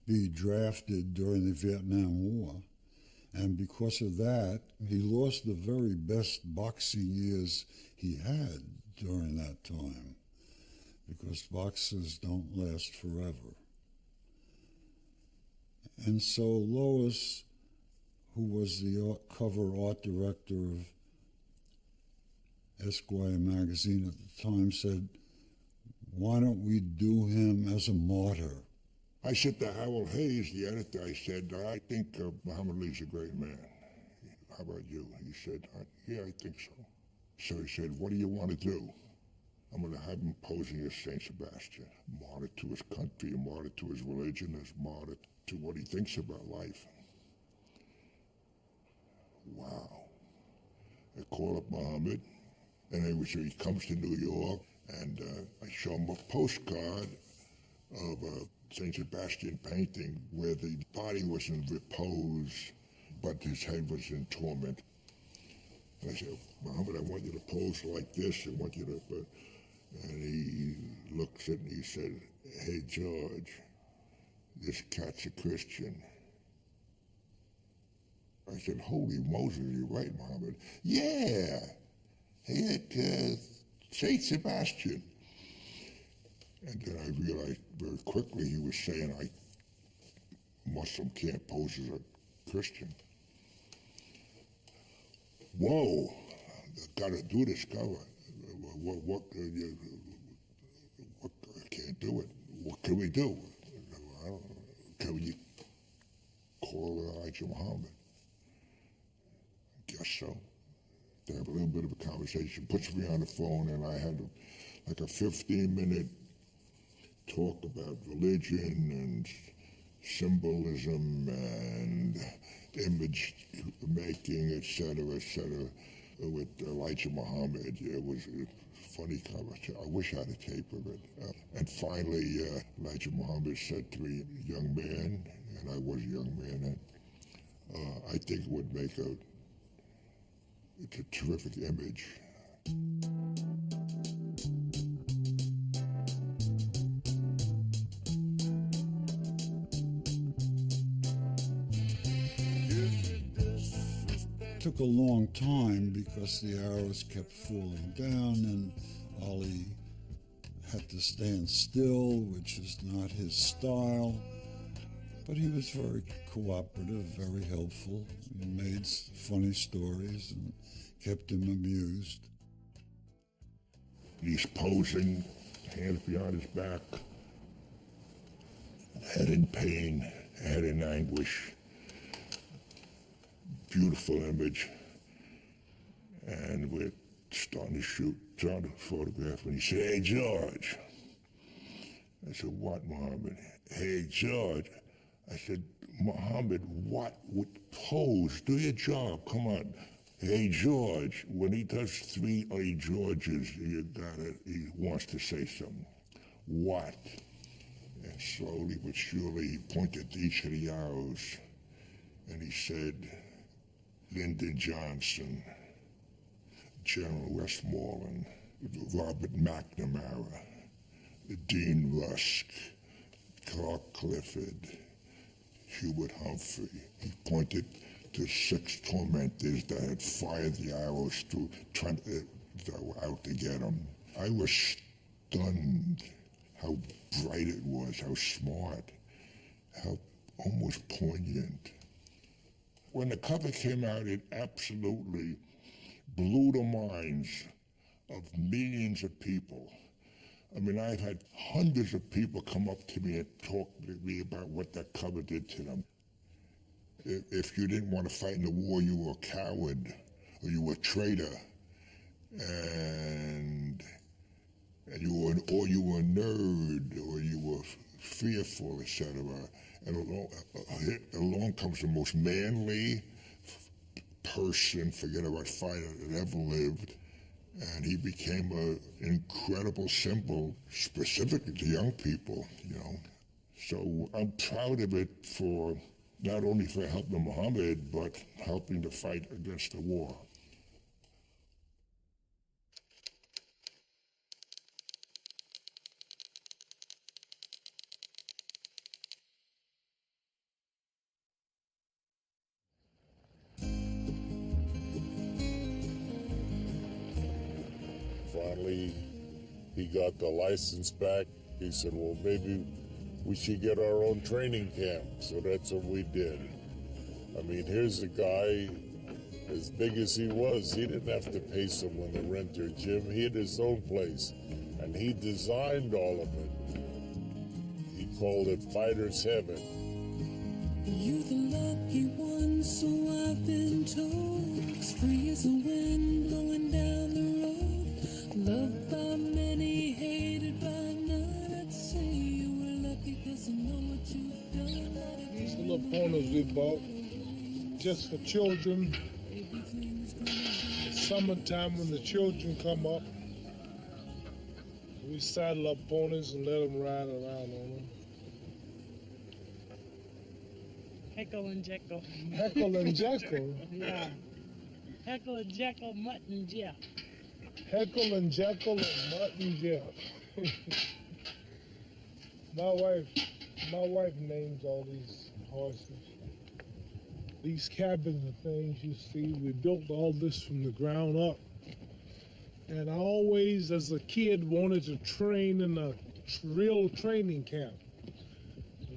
be drafted during the Vietnam War, and because of that, he lost the very best boxing years he had during that time, because boxers don't last forever. And so Lois, who was the cover art director of Esquire magazine at the time, said, why don't we do him as a martyr? I said to Harold Hayes, the editor, I said, I think Muhammad Ali's a great man. How about you? He said, yeah, I think so. So he said, what do you want to do? I'm going to have him posing as St. Sebastian, a martyr to his country, a martyr to his religion, a martyr to what he thinks about life. Wow. I call up Muhammad, and he comes to New York, and I show him a postcard of St. Sebastian painting where the body was in repose, but his head was in torment. And I said, Muhammad, I want you to pose like this. I want you to... And he looks at me, he said, hey, George, this cat's a Christian. I said, holy Moses, you're right, Muhammad. Yeah, he had St. Sebastian. And then I realized very quickly he was saying, Muslim can't pose as a Christian. Whoa, got to do this cover. What I can't do it. What can we do? I don't know. Can we call Elijah Muhammad? Guess so. They have a little bit of a conversation, puts me on the phone, and I had like a 15-minute talk about religion and symbolism and image making, etc., with Elijah Muhammad. It was a funny conversation. I wish I had a tape of it. And finally, Elijah Muhammad said to me, young man, and I was a young man then, I think it would make it's a terrific image. It took a long time because the arrows kept falling down and Ali had to stand still, which is not his style. But he was very cooperative, very helpful. He made funny stories and kept him amused. He's posing, hands behind his back, head in pain, head in anguish. Beautiful image. And we're starting to shoot, starting to photograph, and he said, hey, George. I said, what, Muhammad? Hey, George. I said, Muhammad, what would pose? Do your job, come on. Hey, George. When he does 3 hey, Georges, he wants to say something. What? And slowly but surely, he pointed to each of the arrows, and he said, Lyndon Johnson, General Westmoreland, Robert McNamara, Dean Rusk, Clark Clifford, Hubert Humphrey. He pointed to 6 tormentors that had fired the arrows that were out to get him. I was stunned how bright it was, how smart, how almost poignant. When the cover came out, it absolutely blew the minds of millions of people. I mean, I've had hundreds of people come up to me and talk to me about what that cover did to them. If you didn't want to fight in the war, you were a coward, or you were a traitor, and you were a nerd, or you were fearful, etc. And along comes the most manly person, forget about fighter, that ever lived. And he became an incredible symbol, specifically to young people, you know. So I'm proud of it for, not only for helping Muhammad, but helping to fight against the war. Finally, he got the license back. He said, well, maybe we should get our own training camp. So that's what we did. I mean, here's a guy, as big as he was, he didn't have to pay someone to rent their gym. He had his own place, and he designed all of it. He called it Fighter's Heaven. You're the lucky one, so I've been told. As free as the wind blowing down the road. Loved by many, hated by none. I'd say you were lucky because I know what you've done. These little ponies we bought just for children. Summertime when the children come up, we saddle up ponies and let them ride around on them. Heckle and Jekyll. Heckle and Jekyll? Yeah. Heckle and Jekyll, Mutt and Jeff. Heckle and Jekyll and Mutt and Jeff. My wife names all these horses. These cabins and things you see, we built all this from the ground up. And I always, as a kid, wanted to train in a real training camp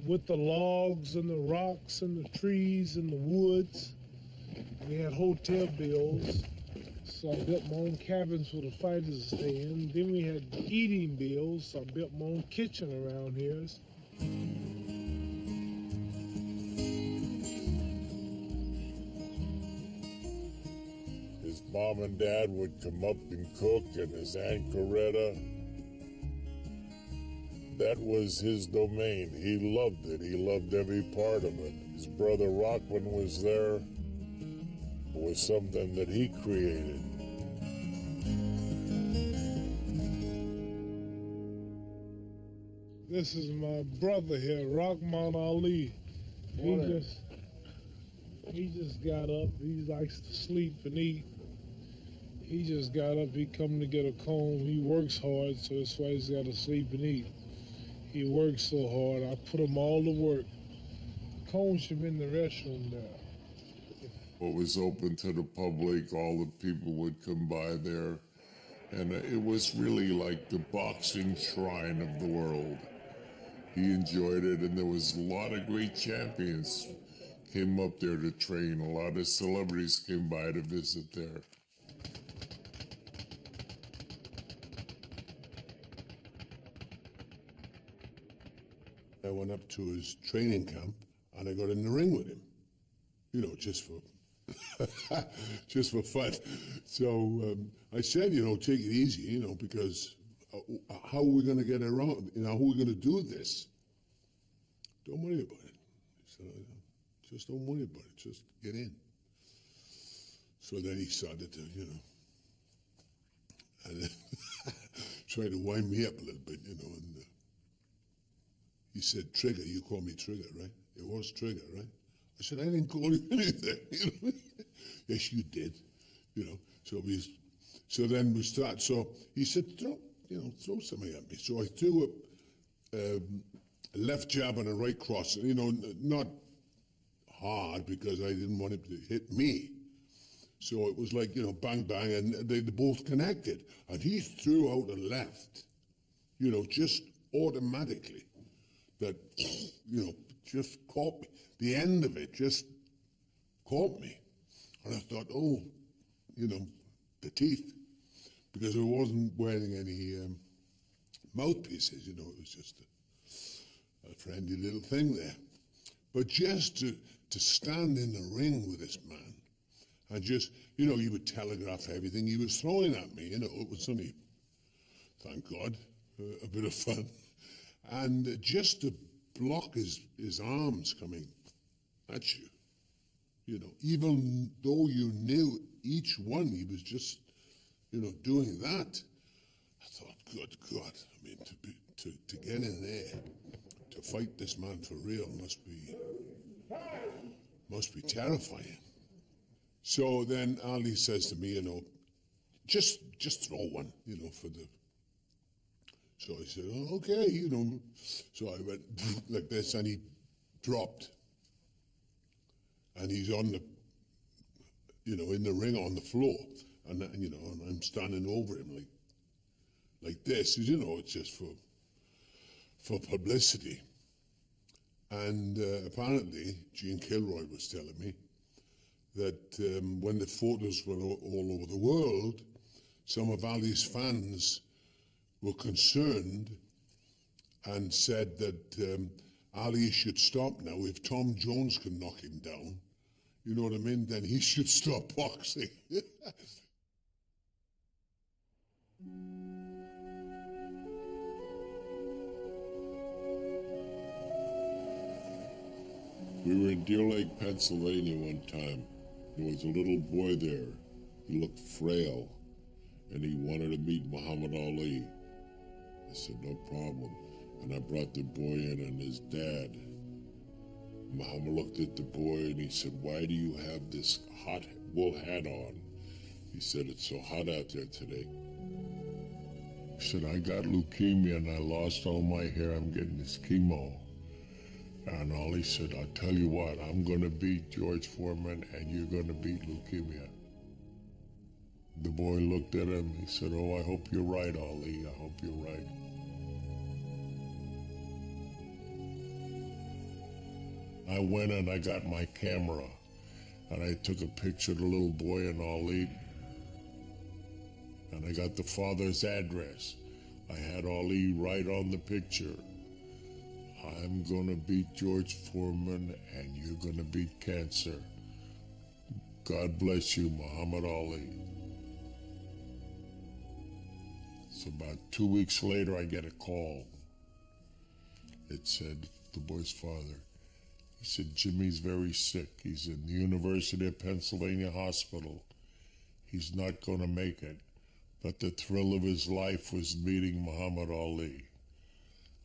with the logs and the rocks and the trees and the woods. We had hotel bills, so I built my own cabins for the fighters to stay in. Then we had eating bills, so I built my own kitchen around here. His mom and dad would come up and cook, and his Aunt Coretta. That was his domain. He loved it. He loved every part of it. His brother Rockman was there. It was something that he created. This is my brother here, Rahman Ali. He just got up. He likes to sleep and eat. He just got up. He come to get a comb. He works hard, so that's why he's got to sleep and eat. He works so hard. I put him all to work. The comb should be in the restroom there. It was open to the public. All the people would come by there. And it was really like the boxing shrine of the world. He enjoyed it, and there was a lot of great champions came up there to train. A lot of celebrities came by to visit there. I went up to his training camp, and I got in the ring with him. You know, just for just for fun. So I said, you know, take it easy, you know, because how are we going to get around? You know, how are we going to do this? Don't worry about it. He said, just don't worry about it. Just get in. So then he started to, you know, and try to wind me up a little bit, you know. And he said, Trigger, you call me Trigger, right? It was Trigger, right? I said, I didn't call you anything. You know? Yes, you did. You know. So then we start. So he said, throw something at me. So I threw a left jab and a right cross. You know, not hard because I didn't want him to hit me. So it was like, you know, bang, bang, and they both connected. And he threw out a left, you know, just automatically. That, you know, just caught me. The end of it just caught me. And I thought, oh, you know, the teeth. Because I wasn't wearing any mouthpieces, you know, it was just a friendly little thing there. But just to stand in the ring with this man, and just, you know, he would telegraph everything he was throwing at me, you know, it was only, thank God, a bit of fun. And just to block his arms coming at you, you know, even though you knew each one, he was just, you know, doing that. I thought, good God, I mean, to get in there, to fight this man for real must be terrifying. So then Ali says to me, you know, just throw one, you know, for the. So I said, oh, okay, you know. So I went like this, and he dropped. And he's on the, you know, in the ring on the floor. And you know, and I'm standing over him like this. You know, it's just for publicity. And apparently, Gene Kilroy was telling me that when the photos were all over the world, some of Ali's fans were concerned and said that Ali should stop now. If Tom Jones can knock him down, you know what I mean, then he should stop boxing. We were in Deer Lake, Pennsylvania one time. There was a little boy there. He looked frail, and he wanted to meet Muhammad Ali. I said, no problem. And I brought the boy in, and his dad, Muhammad looked at the boy and he said, "Why do you have this hot wool hat on?" He said, "It's so hot out there today." He said, "I got leukemia and I lost all my hair. I'm getting this chemo." And Ollie said, "I'll tell you what, I'm going to beat George Foreman and you're going to beat leukemia." The boy looked at him. He said, "Oh, I hope you're right, Ollie. I hope you're right." I went and I got my camera and I took a picture of the little boy and Ali. And I got the father's address. I had Ali write on the picture, "I'm going to beat George Foreman and you're going to beat cancer. God bless you, Muhammad Ali." So about 2 weeks later, I get a call. It said, the boy's father, he said, "Jimmy's very sick. He's in the University of Pennsylvania hospital. He's not going to make it. But the thrill of his life was meeting Muhammad Ali."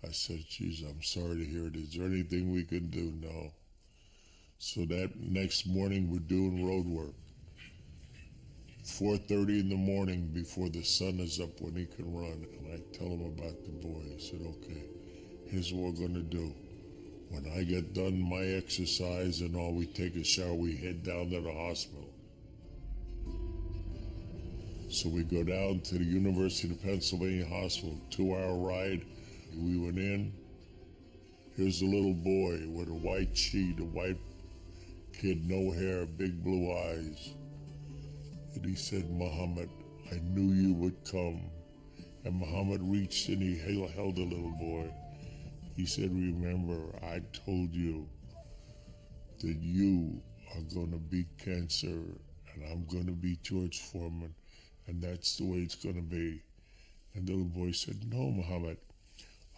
I said, "Geez, I'm sorry to hear it. Is there anything we can do?" "No." So that next morning, we're doing road work. 4:30 in the morning, before the sun is up when he can run. And I tell him about the boy. He said, "Okay, here's what we're going to do. When I get done my exercise and all, we take a shower, we head down to the hospital." So we go down to the University of Pennsylvania Hospital, 2-hour ride. We went in. Here's a little boy with a white sheet, a white kid, no hair, big blue eyes. And he said, "Muhammad, I knew you would come." And Muhammad reached and he held the little boy. He said, "Remember, I told you that you are going to beat cancer and I'm going to beat George Foreman, and that's the way it's going to be." And the little boy said, "No, Muhammad,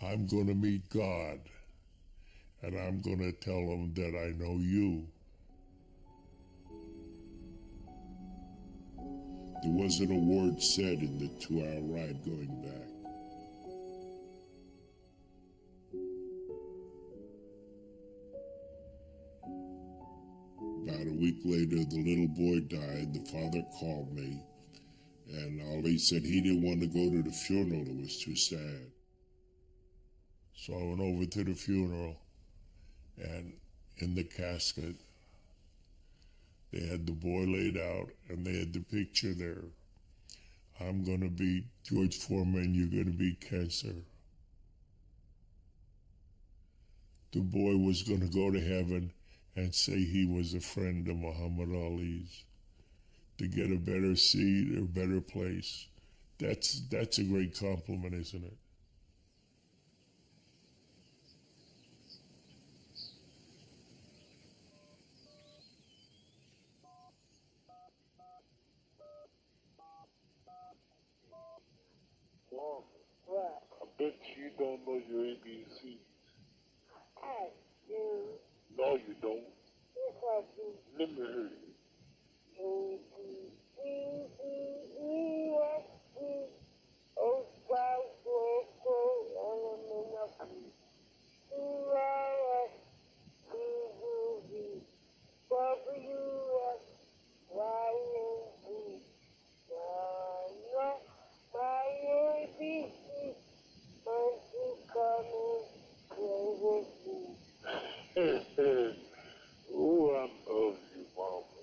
I'm going to meet God and I'm going to tell him that I know you." There wasn't a word said in the 2-hour ride going back. About a week later, the little boy died. The father called me, and Ali said he didn't want to go to the funeral. It was too sad. So I went over to the funeral, and in the casket, they had the boy laid out, and they had the picture there. "I'm going to beat George Foreman, you're going to beat cancer." The boy was going to go to heaven and say he was a friend of Muhammad Ali's to get a better seat or better place. That's a great compliment, isn't it? Mom, I bet you don't know your ABC. I do. No, you don't. Yes, I do. Let me hear you. A, B, C, D, E, F, G, H, Y, Z, K, L, M, N, O, P, Q, R, S, T, U, V, W, X, Y, and Z. My ABC, won't you come and play with me? Oh, I love you, Mama.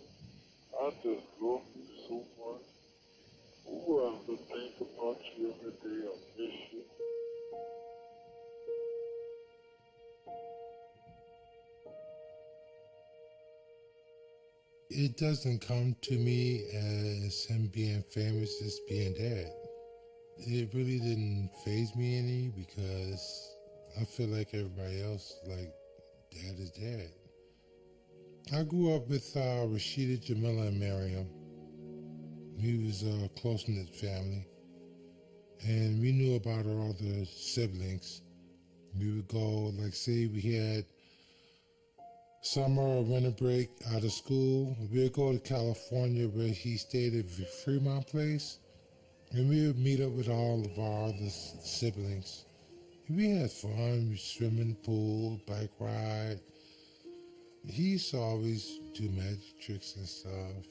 I just love you so much. Oh, I have to think about you every day. I miss you. It doesn't come to me as him being famous as being dead. It really didn't faze me any because I feel like everybody else, like, dad is dead. I grew up with Rashida, Jamila, and Miriam. We was a close-knit family, and we knew about our other siblings. We would go, like, say we had summer or winter break out of school, we would go to California where he stayed at Fremont Place, and we would meet up with all of our other siblings. And we had fun. We swim in the pool, bike ride, He used to always do magic tricks and stuff.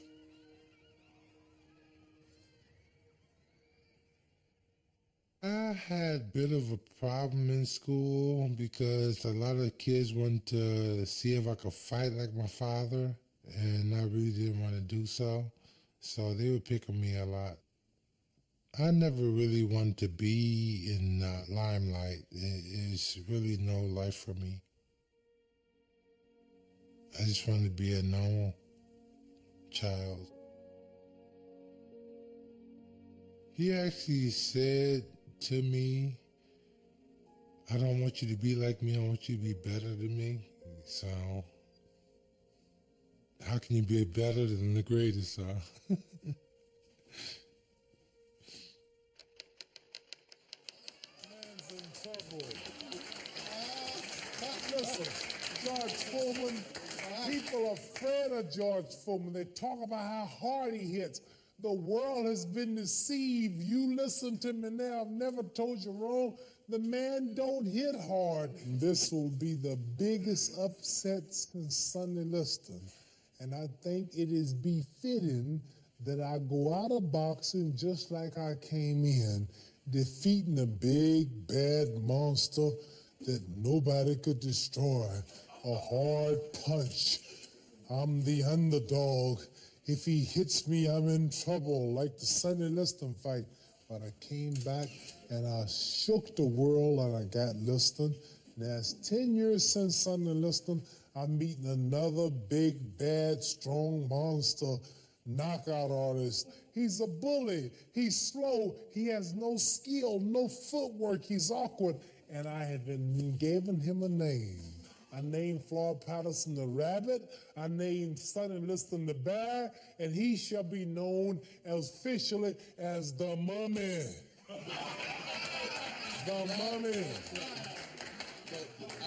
I had a bit of a problem in school because a lot of kids wanted to see if I could fight like my father, and I really didn't want to do so. So they were picking me a lot. I never really wanted to be in limelight. It's really no life for me. I just wanted to be a normal child. He actually said to me, I don't want you to be like me, I want you to be better than me. So, how can you be better than the greatest, huh? Listen, George Foreman, people are afraid of George Foreman. They talk about how hard he hits. The world has been deceived. You listen to me now. I've never told you wrong. The man don't hit hard. This will be the biggest upset since Sonny Liston. And I think it is befitting that I go out of boxing just like I came in, defeating a big, bad monster that nobody could destroy. A hard punch. I'm the underdog. If he hits me, I'm in trouble, like the Sonny Liston fight. But I came back and I shook the world and I got Liston. Now it's 10 years since Sonny Liston. I'm meeting another big, bad, strong monster knockout artist. He's a bully. He's slow. He has no skill, no footwork. He's awkward. And I have been giving him a name. I named Floyd Patterson the Rabbit. I named Sonny Liston the Bear. And he shall be known officially as the Mummy. The Mummy.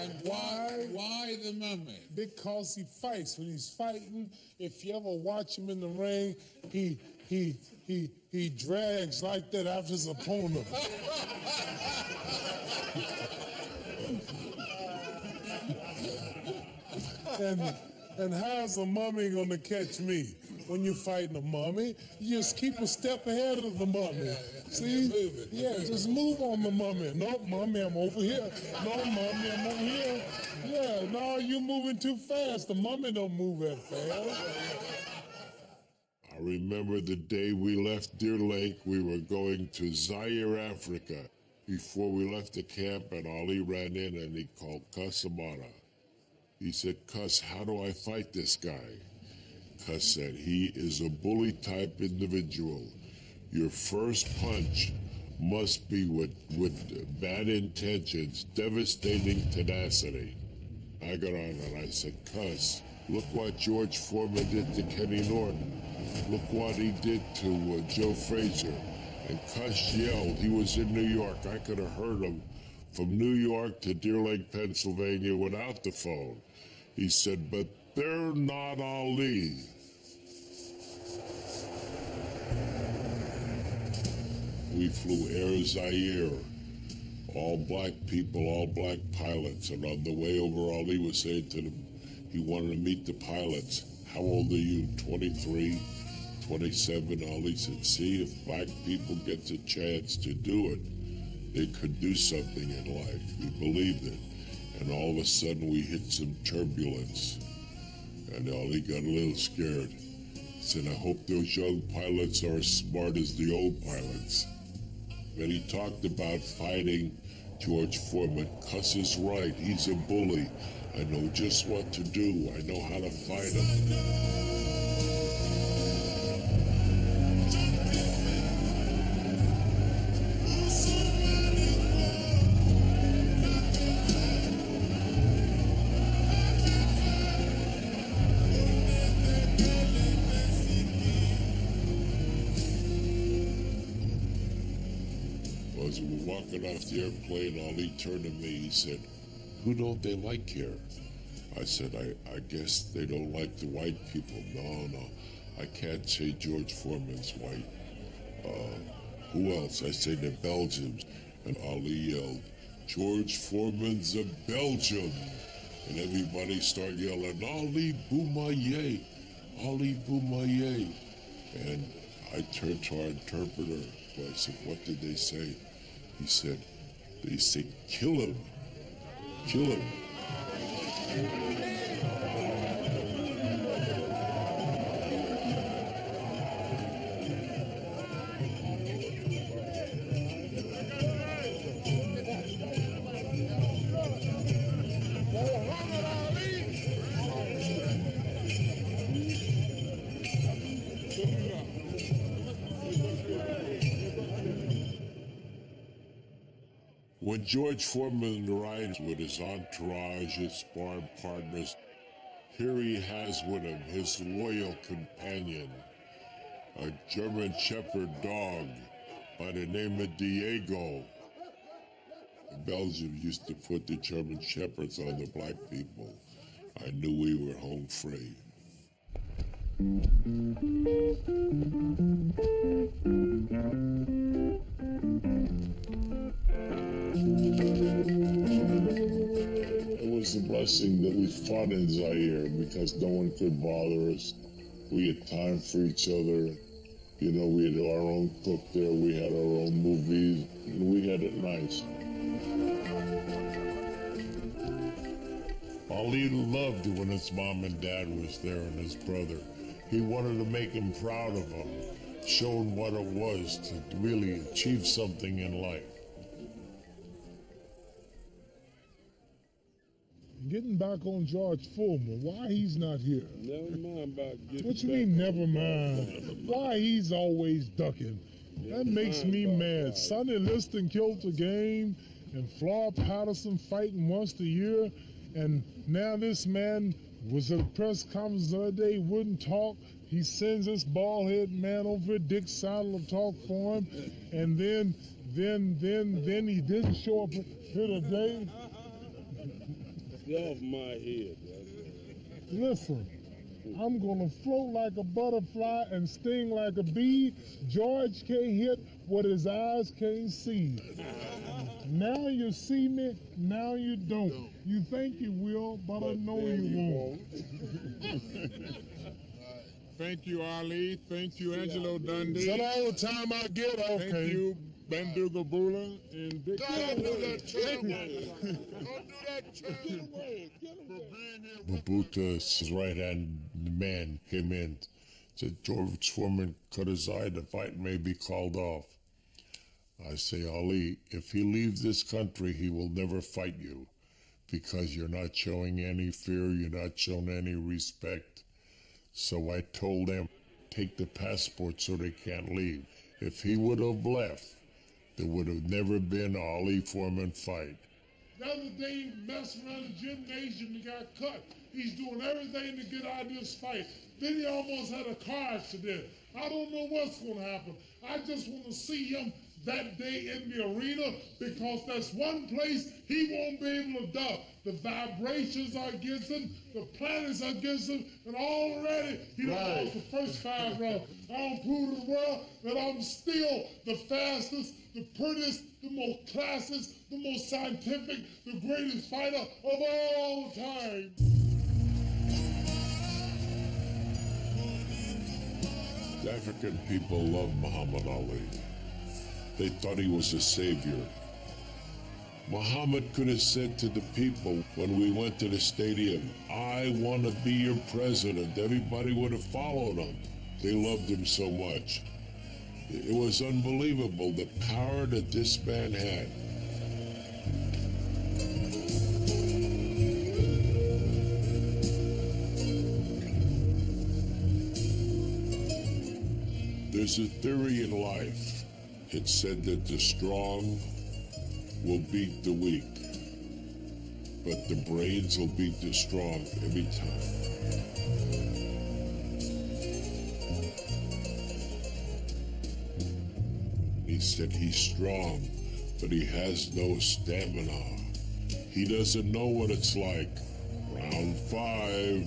And why the Mummy? Because he fights. When he's fighting, if you ever watch him in the ring, he drags like that after his opponent. And how's a mummy gonna catch me? When you're fighting a mummy, you just keep a step ahead of the mummy. See? Yeah, just move on the mummy. No, mummy, I'm over here. No, mummy, I'm over here. Yeah, no, you're moving too fast. The mummy don't move that fast. I remember the day we left Deer Lake, we were going to Zaire, Africa. Before we left the camp, and Ali ran in and he called Cus Amara. He said, Cus, how do I fight this guy? Cus said, he is a bully type individual. Your first punch must be with bad intentions, devastating tenacity. I got on and I said, Cus, look what George Foreman did to Kenny Norton. Look what he did to Joe Frazier. And Cus yelled. He was in New York. I could have heard him from New York to Deer Lake, Pennsylvania without the phone. He said, but they're not Ali. We flew Air Zaire, all black people, all black pilots. And on the way over, Ali was saying to them, he wanted to meet the pilots. How old are you? 23, 27? Ali said, see, if black people get the chance to do it, they could do something in life. We believed it. And all of a sudden, we hit some turbulence. And Ali got a little scared. He said, I hope those young pilots are as smart as the old pilots. Then he talked about fighting George Foreman. Cus is right. He's a bully. I know just what to do. I know how to fight him. As we were walking off the airplane, Ali turned to me. He said, who don't they like here? I said, I guess they don't like the white people. No, I can't say George Foreman's white. Who else? I say the Belgians. And Ali yelled, George Foreman's a Belgian. and everybody start yelling, Ali Boumaier, Ali Boumaier. And I turned to our interpreter, I said, what did they say? He said, they said, kill him, kill him. When George Foreman rides with his entourage, his sparring partners, here he has with him his loyal companion, a German Shepherd dog by the name of Diego. Belgium used to put the German Shepherds on the black people. I knew we were home free. It was a blessing that we fought in Zaire because no one could bother us. We had time for each other. You know, we had our own cook there, we had our own movies, and we had it nice. Ali loved it when his mom and dad was there and his brother. He wanted to make him proud of him, show him what it was to really achieve something in life. Getting back on George Foreman, why he's not here? Never mind about getting What you mean, never mind? Why he's always ducking? That makes me mad. Sonny Liston killed the game, and Floyd Patterson fighting once a year, and now this man was at a press conference the other day, wouldn't talk. He sends this bald-headed man over at Dick Saddle to talk for him, and then he didn't show up here today. Get off my head. Listen, I'm gonna float like a butterfly and sting like a bee. George can't hit what his eyes can't see. Now you see me, now you don't. You think you will, but I know you won't. Thank you, Ali. Thank you, Angelo Dundee. Is that all the time I get? Okay. Thank you, Banduga Bula and Big. Don't do that, Babuta's right-hand man came in, said George Foreman cut his eye, the fight may be called off. I say, Ali, if he leaves this country, he will never fight you because you're not showing any fear, you're not showing any respect. So I told them, take the passport so they can't leave. If he would have left, there would have never been an Ali Foreman fight. The other day, he messed around the gymnasium and got cut. He's doing everything to get out of this fight. Then he almost had a car accident. I don't know what's going to happen. I just want to see him that day in the arena because that's one place he won't be able to duck. The vibrations are against him, the planets are against him, and already he lost the first 5 rounds. I don't prove to the world that I'm still the fastest, the prettiest, the most classist, the most scientific, the greatest fighter of all time. The African people loved Muhammad Ali. They thought he was a savior. Muhammad could have said to the people when we went to the stadium, I want to be your president. Everybody would have followed him. They loved him so much. It was unbelievable the power that this man had. There's a theory in life. It said that the strong will beat the weak, but the brains will beat the strong every time. He said he's strong, but he has no stamina. He doesn't know what it's like. Round 5,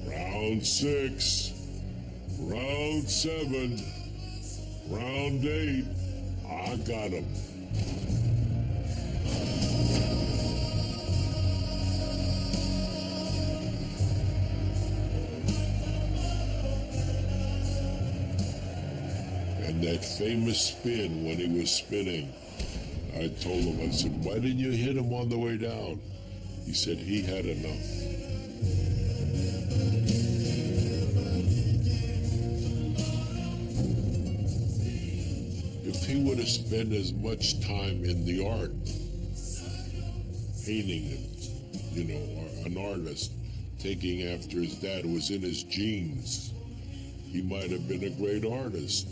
round 6, round 7, round 8, I got him. And that famous spin when he was spinning, I told him, I said, why didn't you hit him on the way down? He said he had enough. If he would have spent as much time in the art, painting, you know, an artist, taking after his dad, was in his genes, he might have been a great artist.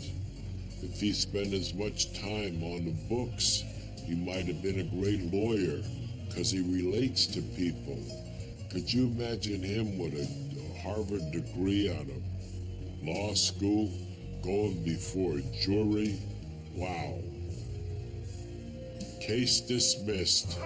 If he spent as much time on the books, he might have been a great lawyer because he relates to people. Could you imagine him with a Harvard degree out of law school, going before a jury? Wow. Case dismissed.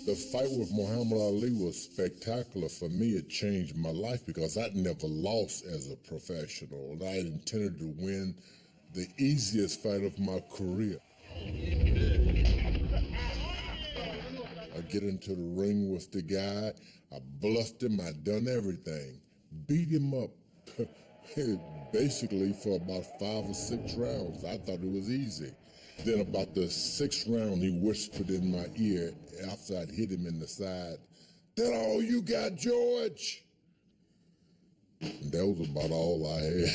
The fight with Muhammad Ali was spectacular. For me, it changed my life because I'd never lost as a professional. And I intended to win the easiest fight of my career. I get into the ring with the guy. I bluffed him. I done everything. Beat him up basically for about 5 or 6 rounds. I thought it was easy. Then about the 6th round, he whispered in my ear after I'd hit him in the side, "That all you got, George?" And that was about all I had.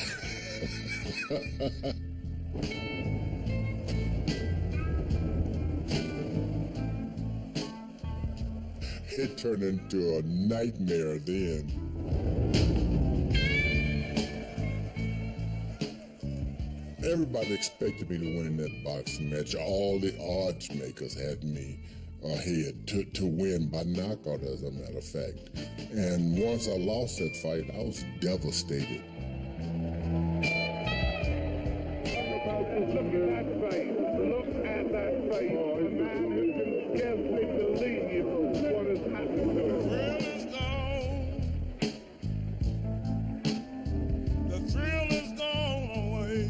It turned into a nightmare then. Everybody expected me to win that boxing match. All the odds makers had me ahead to win by knockout, as a matter of fact. And once I lost that fight, I was devastated. Look at that face. Look at that face. The man who can scarcely believe what has happened to him. The thrill is gone away.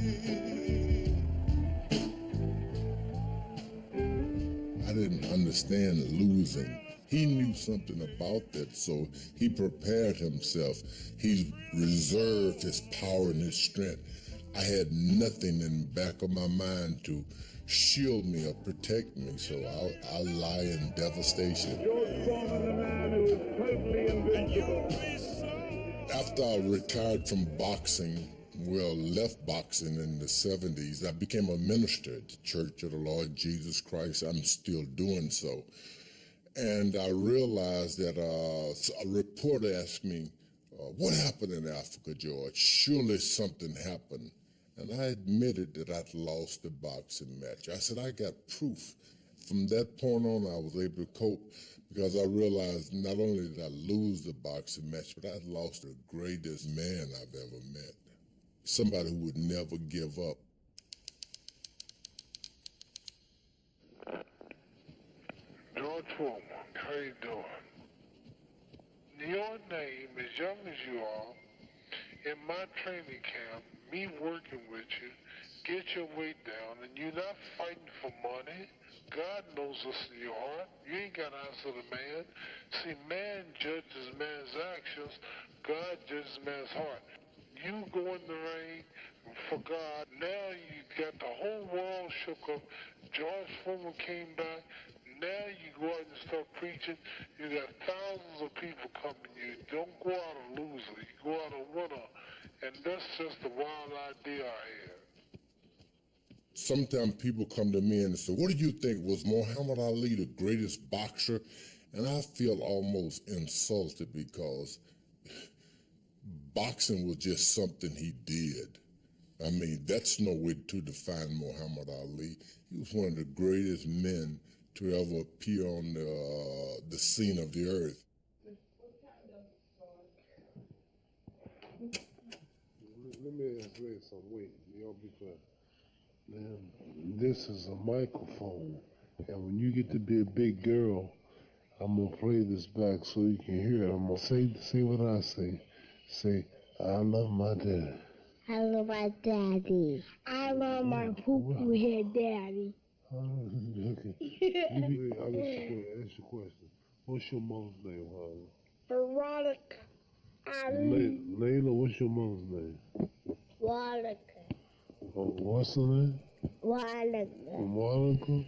I didn't understand losing. He knew something about that, so he prepared himself. He reserved his power and his strength. I had nothing in the back of my mind to shield me or protect me, so I lie in devastation. George Foreman, the man who is totally invincible. After I retired from boxing, left boxing in the 70s, I became a minister at the Church of the Lord Jesus Christ. I'm still doing so. And I realized that a reporter asked me, what happened in Africa, George? Surely something happened. And I admitted that I'd lost the boxing match. I said, I got proof. From that point on, I was able to cope because I realized not only did I lose the boxing match, but I'd lost the greatest man I've ever met. Somebody who would never give up. George Foreman, how you doing? Your name, as young as you are, in my training camp, me working with you, get your weight down, and you're not fighting for money. God knows what's in your heart. You ain't got to answer to man. See, man judges man's actions. God judges man's heart. You go in the ring for God. Now you got the whole world shook up. George Foreman came back. Now you go out and start preaching. You got thousands of people coming. You don't go out a loser. You go out a winner. And that's just the wild idea I had. Sometimes people come to me and say, what do you think? Was Muhammad Ali the greatest boxer? And I feel almost insulted because boxing was just something he did. I mean, that's no way to define Muhammad Ali. He was one of the greatest men to ever appear on the scene of the earth. Let me explain something. Wait, y'all be quiet. Man, this is a microphone, and when you get to be a big girl, I'm gonna play this back so you can hear it. I'm gonna say what I say. Say, I love my daddy. I love my daddy. I love my poo-poo head daddy. Okay. Ask your question. What's your mom's name, Harley? Veronica. Layla, what's your mom's name? Veronica. Oh, what's her name? Veronica. Veronica?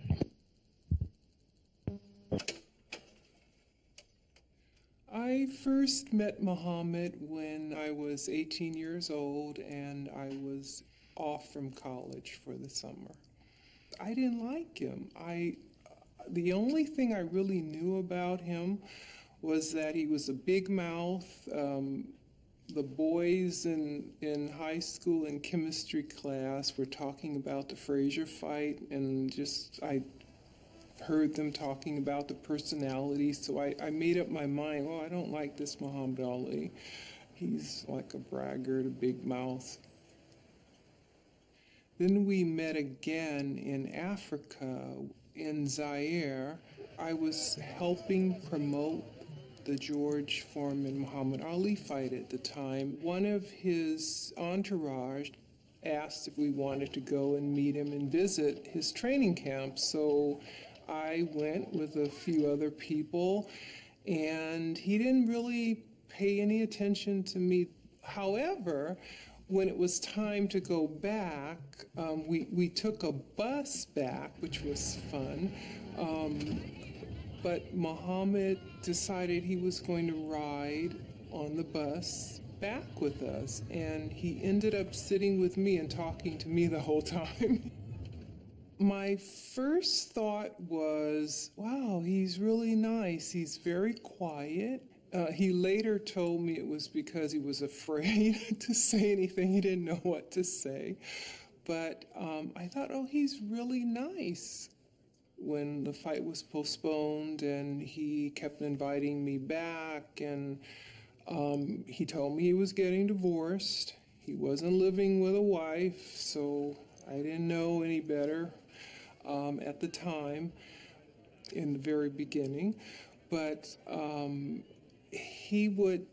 I first met Muhammad when I was 18 years old and I was off from college for the summer. I didn't like him. The only thing I really knew about him was that he was a big mouth. The boys in high school in chemistry class were talking about the Frazier fight, and I heard them talking about the personality, so I made up my mind, I don't like this Muhammad Ali. He's like a braggart, a big mouth. Then we met again in Africa, in Zaire. I was helping promote the George Foreman Muhammad Ali fight at the time. One of his entourage asked if we wanted to go and meet him and visit his training camp. So I went with a few other people, and he didn't really pay any attention to me. However, when it was time to go back, we took a bus back, which was fun. But Muhammad decided he was going to ride on the bus back with us, and he ended up sitting with me and talking to me the whole time. My first thought was, wow, he's really nice. He's very quiet. He later told me it was because he was afraid to say anything. He didn't know what to say. But I thought, he's really nice. When the fight was postponed and he kept inviting me back, and he told me he was getting divorced. He wasn't living with a wife, so I didn't know any better at the time, in the very beginning. But he would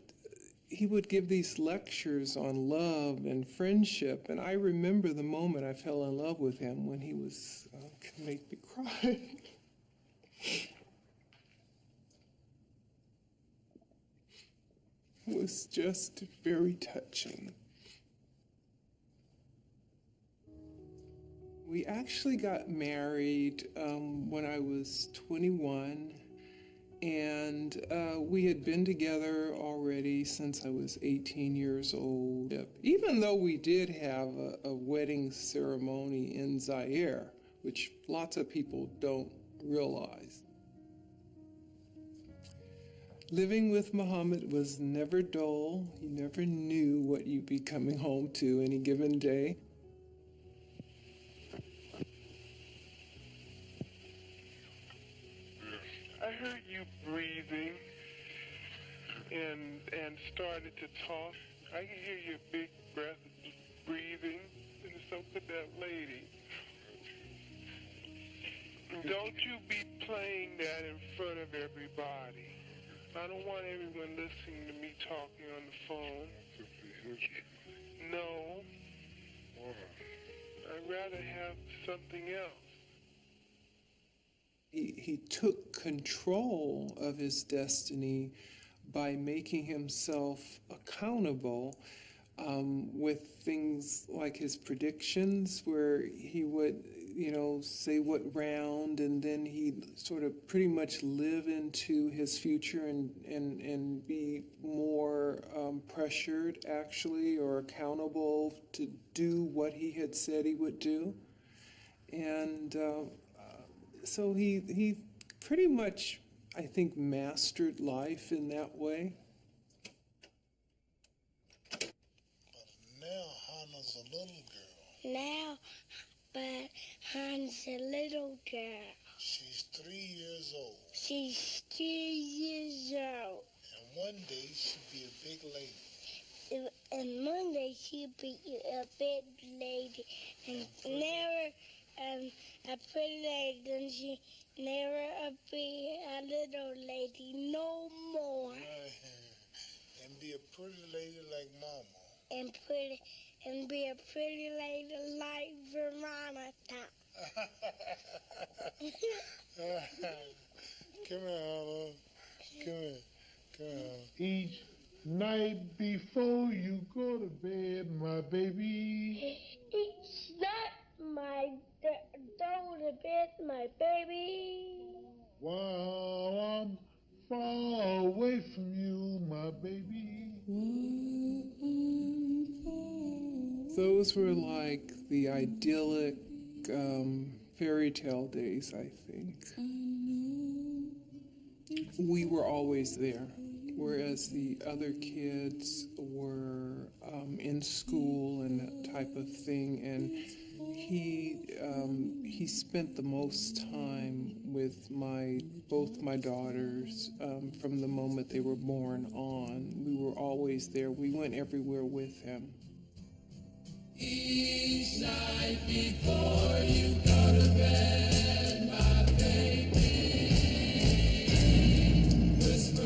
give these lectures on love and friendship, and I remember the moment I fell in love with him when he was could make me cry. It was just very touching. We actually got married when I was 21. And we had been together already since I was 18 years old. Even though we did have a wedding ceremony in Zaire, which lots of people don't realize. Living with Muhammad was never dull. You never knew what you'd be coming home to any given day. I heard you breathing and started to talk. I can hear your big breath breathing, and so could that lady. Don't you be playing that in front of everybody. I don't want everyone listening to me talking on the phone. No. I'd rather have something else. He took control of his destiny by making himself accountable with things like his predictions, where he would, say what round, and then he'd sort of pretty much live into his future and be more pressured, actually, or accountable to do what he had said he would do. And so he pretty much, I think, mastered life in that way. But now Hannah's a little girl. Now, but Hannah's a little girl. She's 3 years old. She's 3 years old. And one day she'll be a big lady. And one day she'll be a big lady. And never a pretty lady, and she never be a little lady no more. And be a pretty lady like Mama. And and be a pretty lady like Veronica. Come here, Olive. Come here. Come here. Each night before you go to bed, my baby. Each night, go to bed, my baby. While I'm far away from you, my baby. Those were like the idyllic fairy tale days, I think. We were always there, whereas the other kids were in school and that type of thing, and he spent the most time with both my daughters from the moment they were born on. We were always there. We went everywhere with him. Each night before you go to bed, my baby, whisper a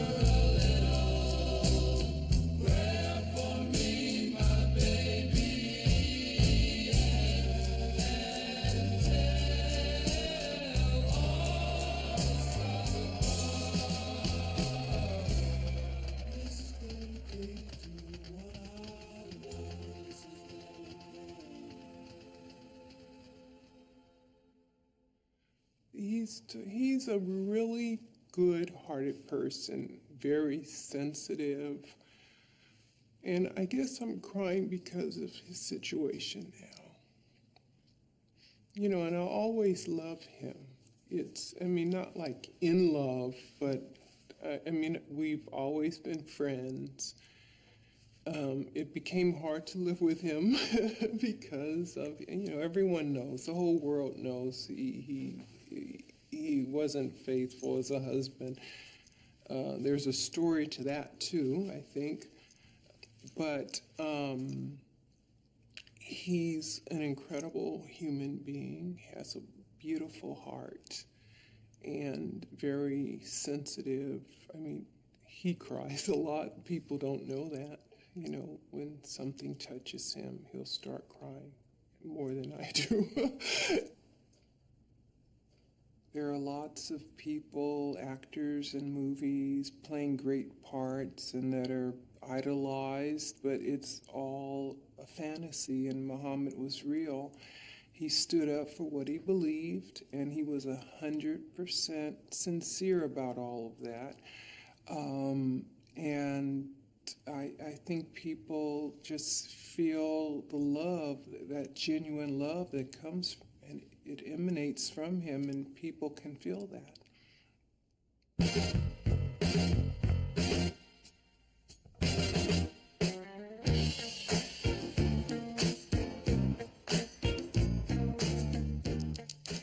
little prayer for me, my baby, and tell all He's a really good-hearted person, very sensitive, and I guess I'm crying because of his situation now. You know, and I'll always love him. Not like in love, but we've always been friends. It became hard to live with him because of, everyone knows, the whole world knows he wasn't faithful as a husband. There's a story to that too, I think. But he's an incredible human being, has a beautiful heart, and very sensitive. He cries a lot. People don't know that. When something touches him, he'll start crying more than I do. There are lots of people, actors in movies, playing great parts and that are idolized, but it's all a fantasy, and Muhammad was real. He stood up for what he believed, and he was 100% sincere about all of that. And I think people just feel the love, that genuine love that comes, and it emanates from him, and people can feel that.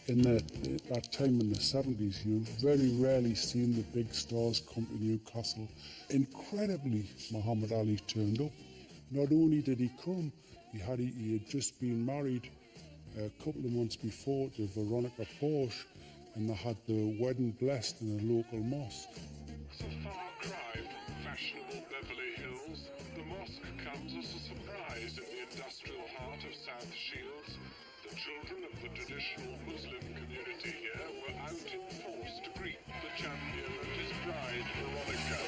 In that time in the 70s, you very rarely seen the big stars come to Newcastle. Incredibly, Muhammad Ali turned up. Not only did he come, he had just been married a couple of months before to Veronica Porsche, and they had the wedding blessed in a local mosque. It's a far cry from fashionable Beverly Hills. The mosque comes as a surprise in the industrial heart of South Shields. The children of the traditional Muslim community here were out in force to greet the champion and his bride, Veronica.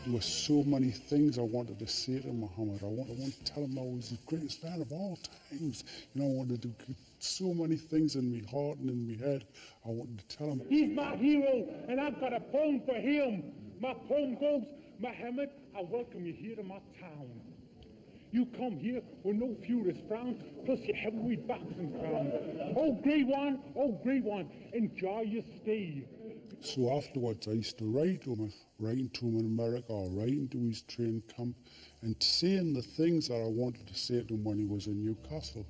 There were so many things I wanted to say to Muhammad. I want to tell him I was his greatest fan of all times. I wanted to do so many things in my heart and in my head. I wanted to tell him. He's my hero, and I've got a poem for him. My poem goes, Muhammad, I welcome you here to my town. You come here with no feudist frown, plus your heavyweight boxing crown. Oh, great one, enjoy your stay. So afterwards, I used to write to him in America, or writing to his training camp, and saying the things that I wanted to say to him when he was in Newcastle.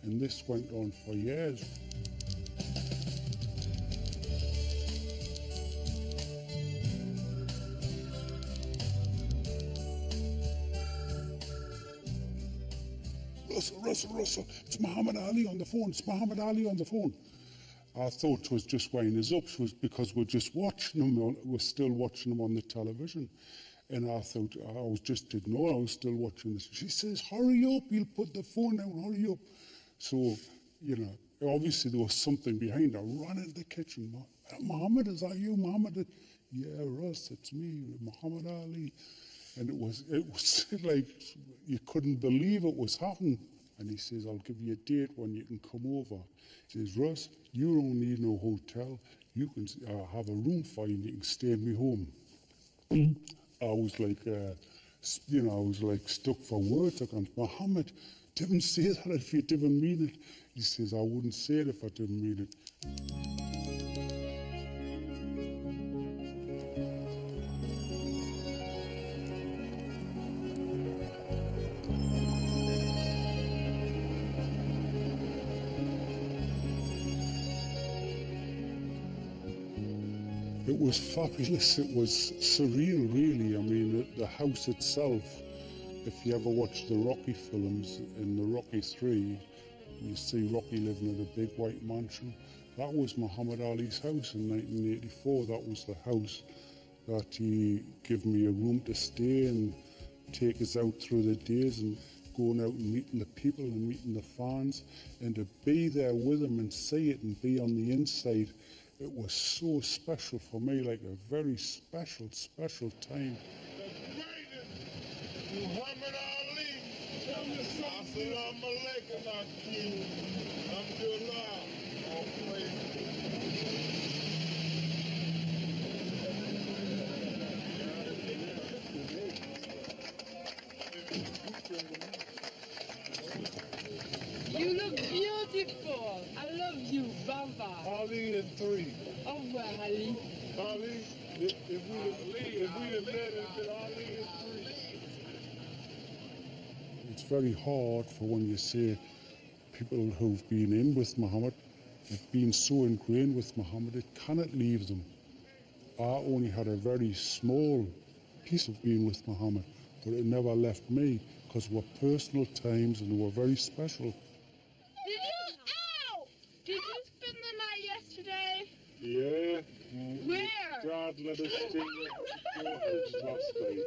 And this went on for years. Russell, it's Muhammad Ali on the phone. It's Muhammad Ali on the phone. I thought it was just winding us up. It was because we're just watching them. We're still watching them on the television. And I thought, I was just ignoring. I was still watching this. She says, hurry up, you'll put the phone down, hurry up. So, you know, obviously there was something behind her. I ran into the kitchen. Muhammad, is that you, Muhammad? Yeah, Russ, it's me, Muhammad Ali. And it was like, you couldn't believe it was happening. And he says, I'll give you a date when you can come over. He says, Russ, you don't need no hotel. You can have a room for you and you can stay in my home. I was like, you know, I was like stuck for words. I go, Muhammad, didn't say that if you didn't mean it. He says, I wouldn't say it if I didn't mean it. It was fabulous. It was surreal, really. I mean, the house itself, if you ever watch the Rocky films, in the Rocky 3, you see Rocky living in a big white mansion. That was Muhammad Ali's house in 1984. That was the house that he gave me a room to stay and take us out through the days and going out and meeting the people and meeting the fans. And to be there with them and see it and be on the inside, it was so special for me, like a very special, special time. Muhammad Ali, tell me something. Assalamu alaikum, Akim. Alhamdulillah. All praise. You look beautiful. I love you, Baba. Ali is 3. Oh, well, Ali. Ali, if we'd have met and said Ali is 3. It's very hard for when you say people who've been in with Muhammad, have been so ingrained with Muhammad, it cannot leave them. I only had a very small piece of being with Muhammad, but it never left me because we're personal times and they were very special. Did you spend the night yesterday? Yeah. Where? God let us stay at last night.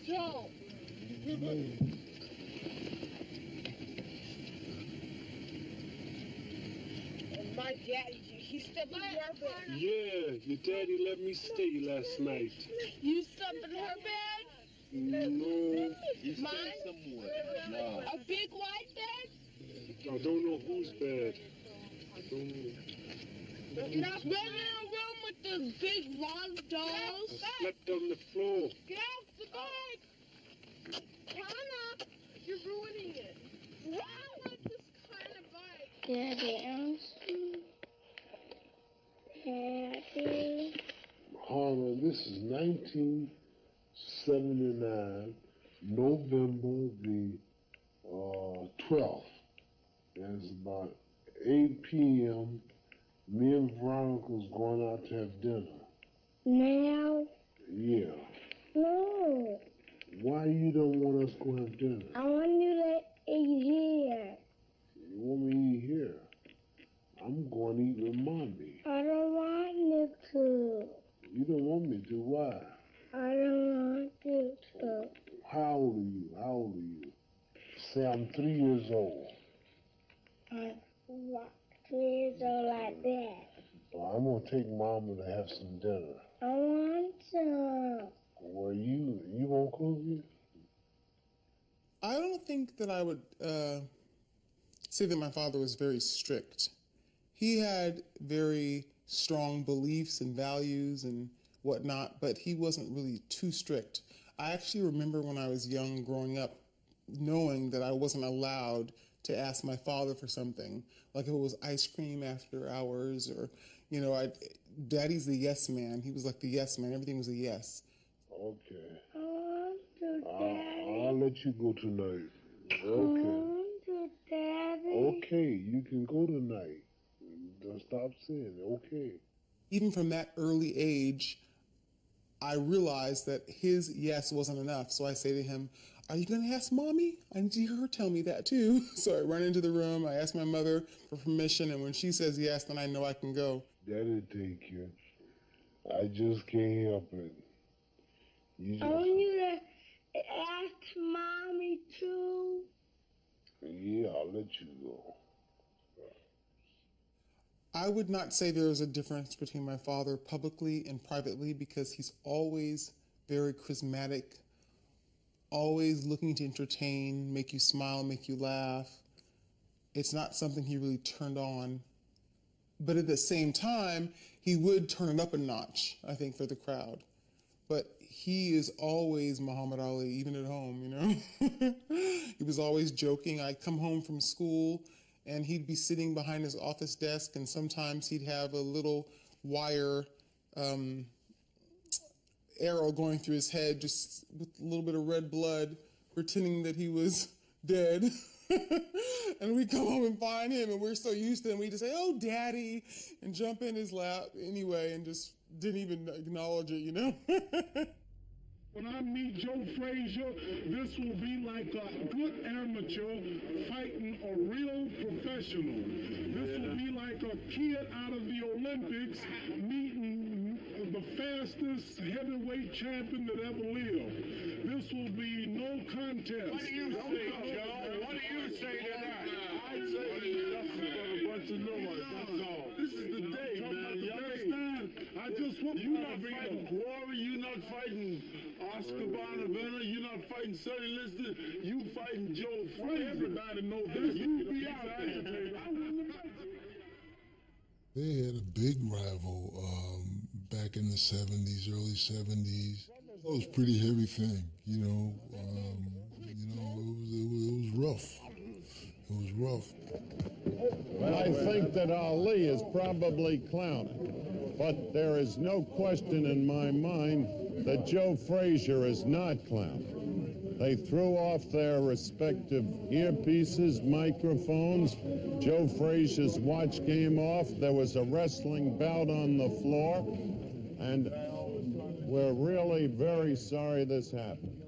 Joe. My daddy, he slept in your bed. Yeah, your daddy let me stay last night. You slept in her bed? No. Mine? No. A big white bed? I don't know whose bed. I don't know. Not been in a room with the big long dolls? I slept on the floor. Get off the bike! Hannah, you're ruining it. I want this kind of bike. Daddy, Daddy. Hannah, this is 1979, November the 12th. It's about 8 p.m. Me and Veronica's going out to have dinner. Now? Yeah. No. Why you don't want us to go have dinner? I want you to eat here. You want me to eat here? I'm going to eat with Mommy. I don't want you to. You don't want me to? Why? I don't want you to. How old are you? How old are you? Say I'm 3 years old. What? 3 years old like that. Well, I'm gonna take Mama to have some dinner. I want some. Well, you won't cook it? I don't think that I would say that my father was very strict. He had very strong beliefs and values and whatnot, but he wasn't really too strict. I actually remember when I was young, growing up, knowing that I wasn't allowed to ask my father for something, like if it was ice cream after hours or, you know, Daddy's the yes man. He was like the yes man. Everything was a yes. Okay. I want to, Daddy. I'll let you go tonight. I Okay. want to, Daddy. Okay, you can go tonight. Don't stop saying it. Okay. Even from that early age, I realized that his yes wasn't enough. So I say to him, are you going to ask Mommy? I need to hear her tell me that too. So I run into the room, I ask my mother for permission, and when she says yes, then I know I can go. Daddy take you. I just can't help it. I want you to ask Mommy too. Yeah, I'll let you go. I would not say there is a difference between my father publicly and privately because he's always very charismatic, always looking to entertain, make you smile, make you laugh. It's not something he really turned on. But at the same time, he would turn it up a notch, I think, for the crowd. But he is always Muhammad Ali, even at home, you know? He was always joking. I'd come home from school, and he'd be sitting behind his office desk, and sometimes he'd have a little wire arrow going through his head, just with a little bit of red blood, pretending that he was dead. And we come home and find him, and we're so used to him, we just say, "Oh, Daddy," and jump in his lap anyway, and just didn't even acknowledge it, you know? When I meet Joe Frazier, this will be like a good amateur fighting a real professional. This will be like a kid out of the Olympics meeting the fastest heavyweight champion that ever lived. This will be no contest. What do you say, Joe? What do you say to that? I say that's a bunch of noise, that's all. This is the day, man. You understand? I just want you not fighting Glory, you not fighting Oscar Bonavena, you not fighting Sonny Liston, you fighting Joe Frazier. Everybody knows this. You be out there. They had a big rival back in the 70s, early 70s. It was a pretty heavy thing, you know. It was rough. It was rough. Well, I think that Ali is probably clowning, but there is no question in my mind that Joe Frazier is not clowning. They threw off their respective earpieces, microphones. Joe Frazier's watch came off. There was a wrestling bout on the floor, and we're really very sorry this happened.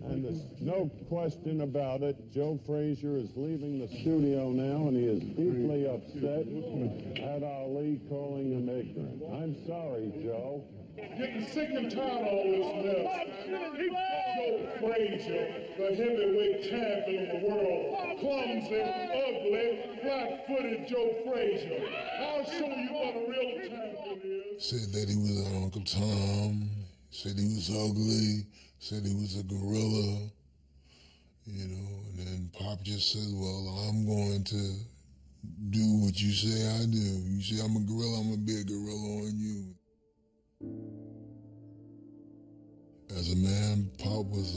And there's no question about it. Joe Frazier is leaving the studio now, and he is deeply upset at Ali calling him ignorant. I'm sorry, Joe. Getting sick and tired of all this mess. Joe Frazier, the heavyweight champion of the world, clumsy, ugly, flat-footed Joe Frazier. I'll show you what a real champion is. Said that he was Uncle Tom, said he was ugly, said he was a gorilla, you know, and then Pop just said, well, I'm going to do what you say I do. You say I'm a gorilla, I'm going to be a gorilla on you. As a man, Pop was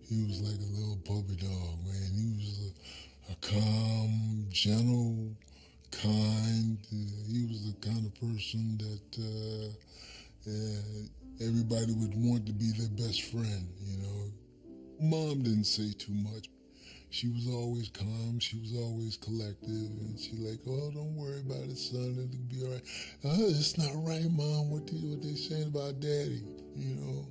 he was like a little puppy dog, man. He was a calm, gentle, kind. He was the kind of person that everybody would want to be their best friend, you know. Mom didn't say too much. She was always calm, she was always collective, and she like, oh, don't worry about it, son, it'll be all right. Oh, it's not right, Mom, what they saying about Daddy, you know.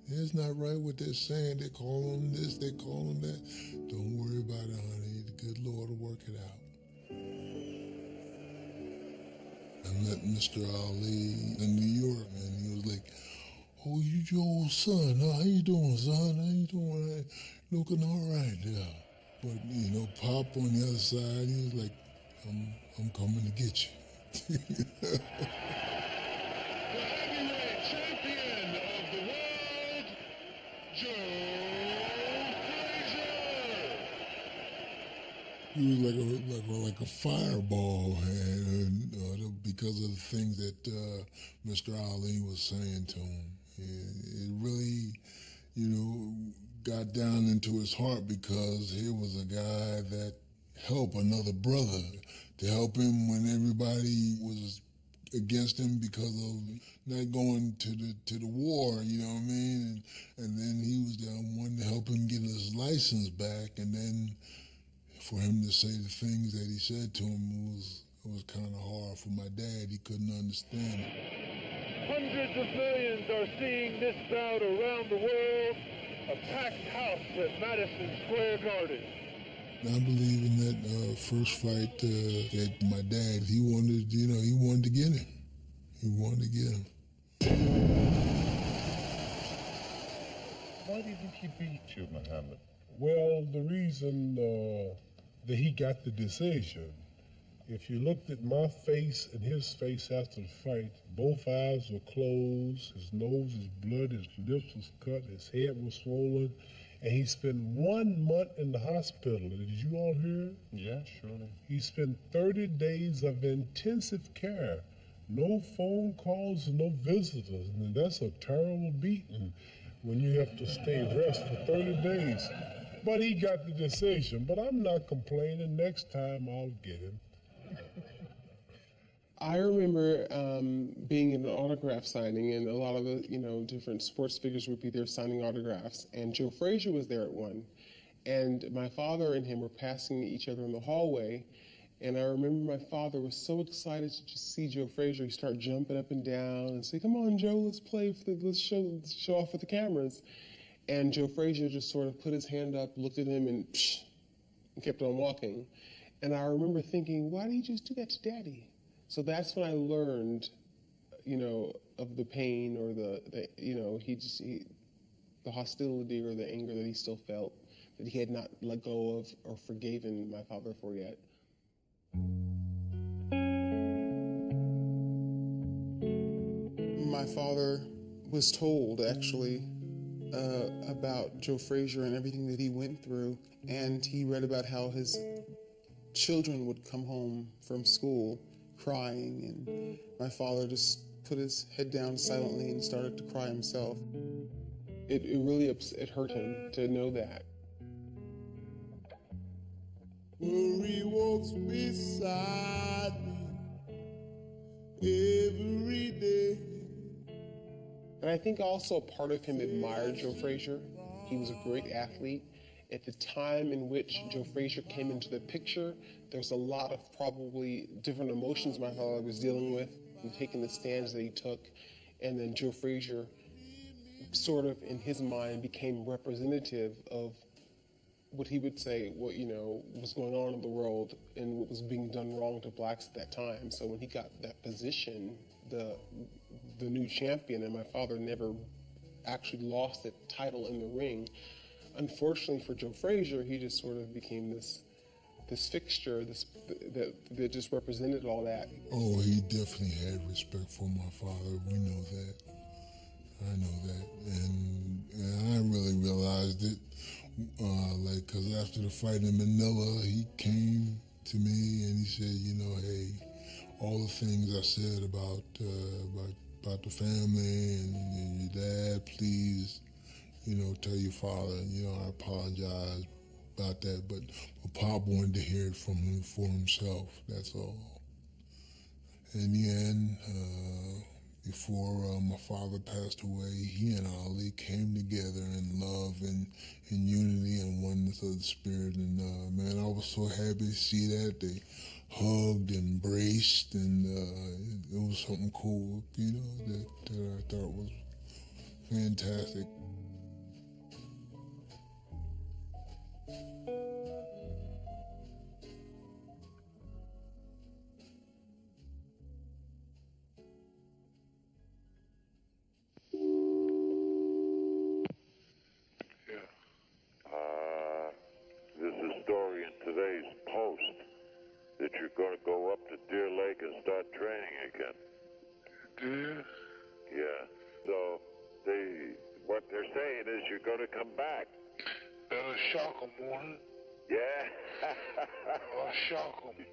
It's not right what they're saying. They call him this, they call him that. Don't worry about it, honey. The good Lord will work it out. I met Mr. Ali in New York, and he was like, oh, you Joel's son. How you doing, son? How you doing? Looking all right, yeah. But, you know, Pop on the other side, he was like, I'm coming to get you. The heavyweight champion of the world, Joe Frazier. He was like a fireball, and because of the things that Mr. Ali was saying to him. It really, you know, got down into his heart because here was a guy that helped another brother, to help him when everybody was against him because of not going to the war, you know what I mean? And then he was the one to help him get his license back, and then for him to say the things that he said to him was kind of hard for my dad. He couldn't understand it. Hundreds of millions are seeing this bout around the world. A packed house at Madison Square Garden. I believe in that first fight that my dad, he wanted to get him. He wanted to get him. Why didn't he beat you, Muhammad? Well, the reason that he got the decision, if you looked at my face and his face after the fight, both eyes were closed, his nose was blood, his lips was cut, his head was swollen, and he spent 1 month in the hospital. Did you all hear? Yeah, surely. He spent 30 days of intensive care. No phone calls, no visitors, and that's a terrible beating when you have to stay rest for 30 days. But he got the decision, but I'm not complaining. Next time I'll get him. I remember being in an autograph signing, and a lot of the different sports figures would be there signing autographs, and Joe Frazier was there at one, and my father and him were passing each other in the hallway, and I remember my father was so excited to just see Joe Frazier. He started jumping up and down and say, "Come on, Joe, let's play let's show off with the cameras," and Joe Frazier just sort of put his hand up, looked at him, and kept on walking, and I remember thinking, why did he just do that to Daddy? So that's when I learned, of the pain or the hostility or the anger that he still felt, that he had not let go of or forgiven my father for yet. My father was told, actually, about Joe Frazier and everything that he went through, and he read about how his children would come home from school crying, and my father just put his head down silently and started to cry himself. It really it hurt him to know that. Worry walks beside me every day. And I think also part of him admired Joe Frazier. He was a great athlete. At the time in which Joe Frazier came into the picture, there's a lot of probably different emotions my father was dealing with and taking the stands that he took. And then Joe Frazier sort of, in his mind, became representative of what he would say, was going on in the world and what was being done wrong to blacks at that time. So when he got that position, the new champion, and my father never actually lost the title in the ring, unfortunately for Joe Frazier, he just sort of became this fixture, that just represented all that. Oh, he definitely had respect for my father. We know that. I know that, and I really realized it. Because after the fight in Manila, he came to me and he said, hey, all the things I said about the family and your dad, please, tell your father, I apologize about that, but Pop wanted to hear it from him for himself, that's all. In the end, before my father passed away, he and Ali came together in love and in unity and oneness of the spirit, and man, I was so happy to see that. They hugged, embraced, and it was something cool, that I thought was fantastic. There's a story in today's Post that you're going to go up to Deer Lake and start training again. Deer? Yeah. So what they're saying is you're going to come back. That'll shock them, won't it? Yeah. I'll shock them.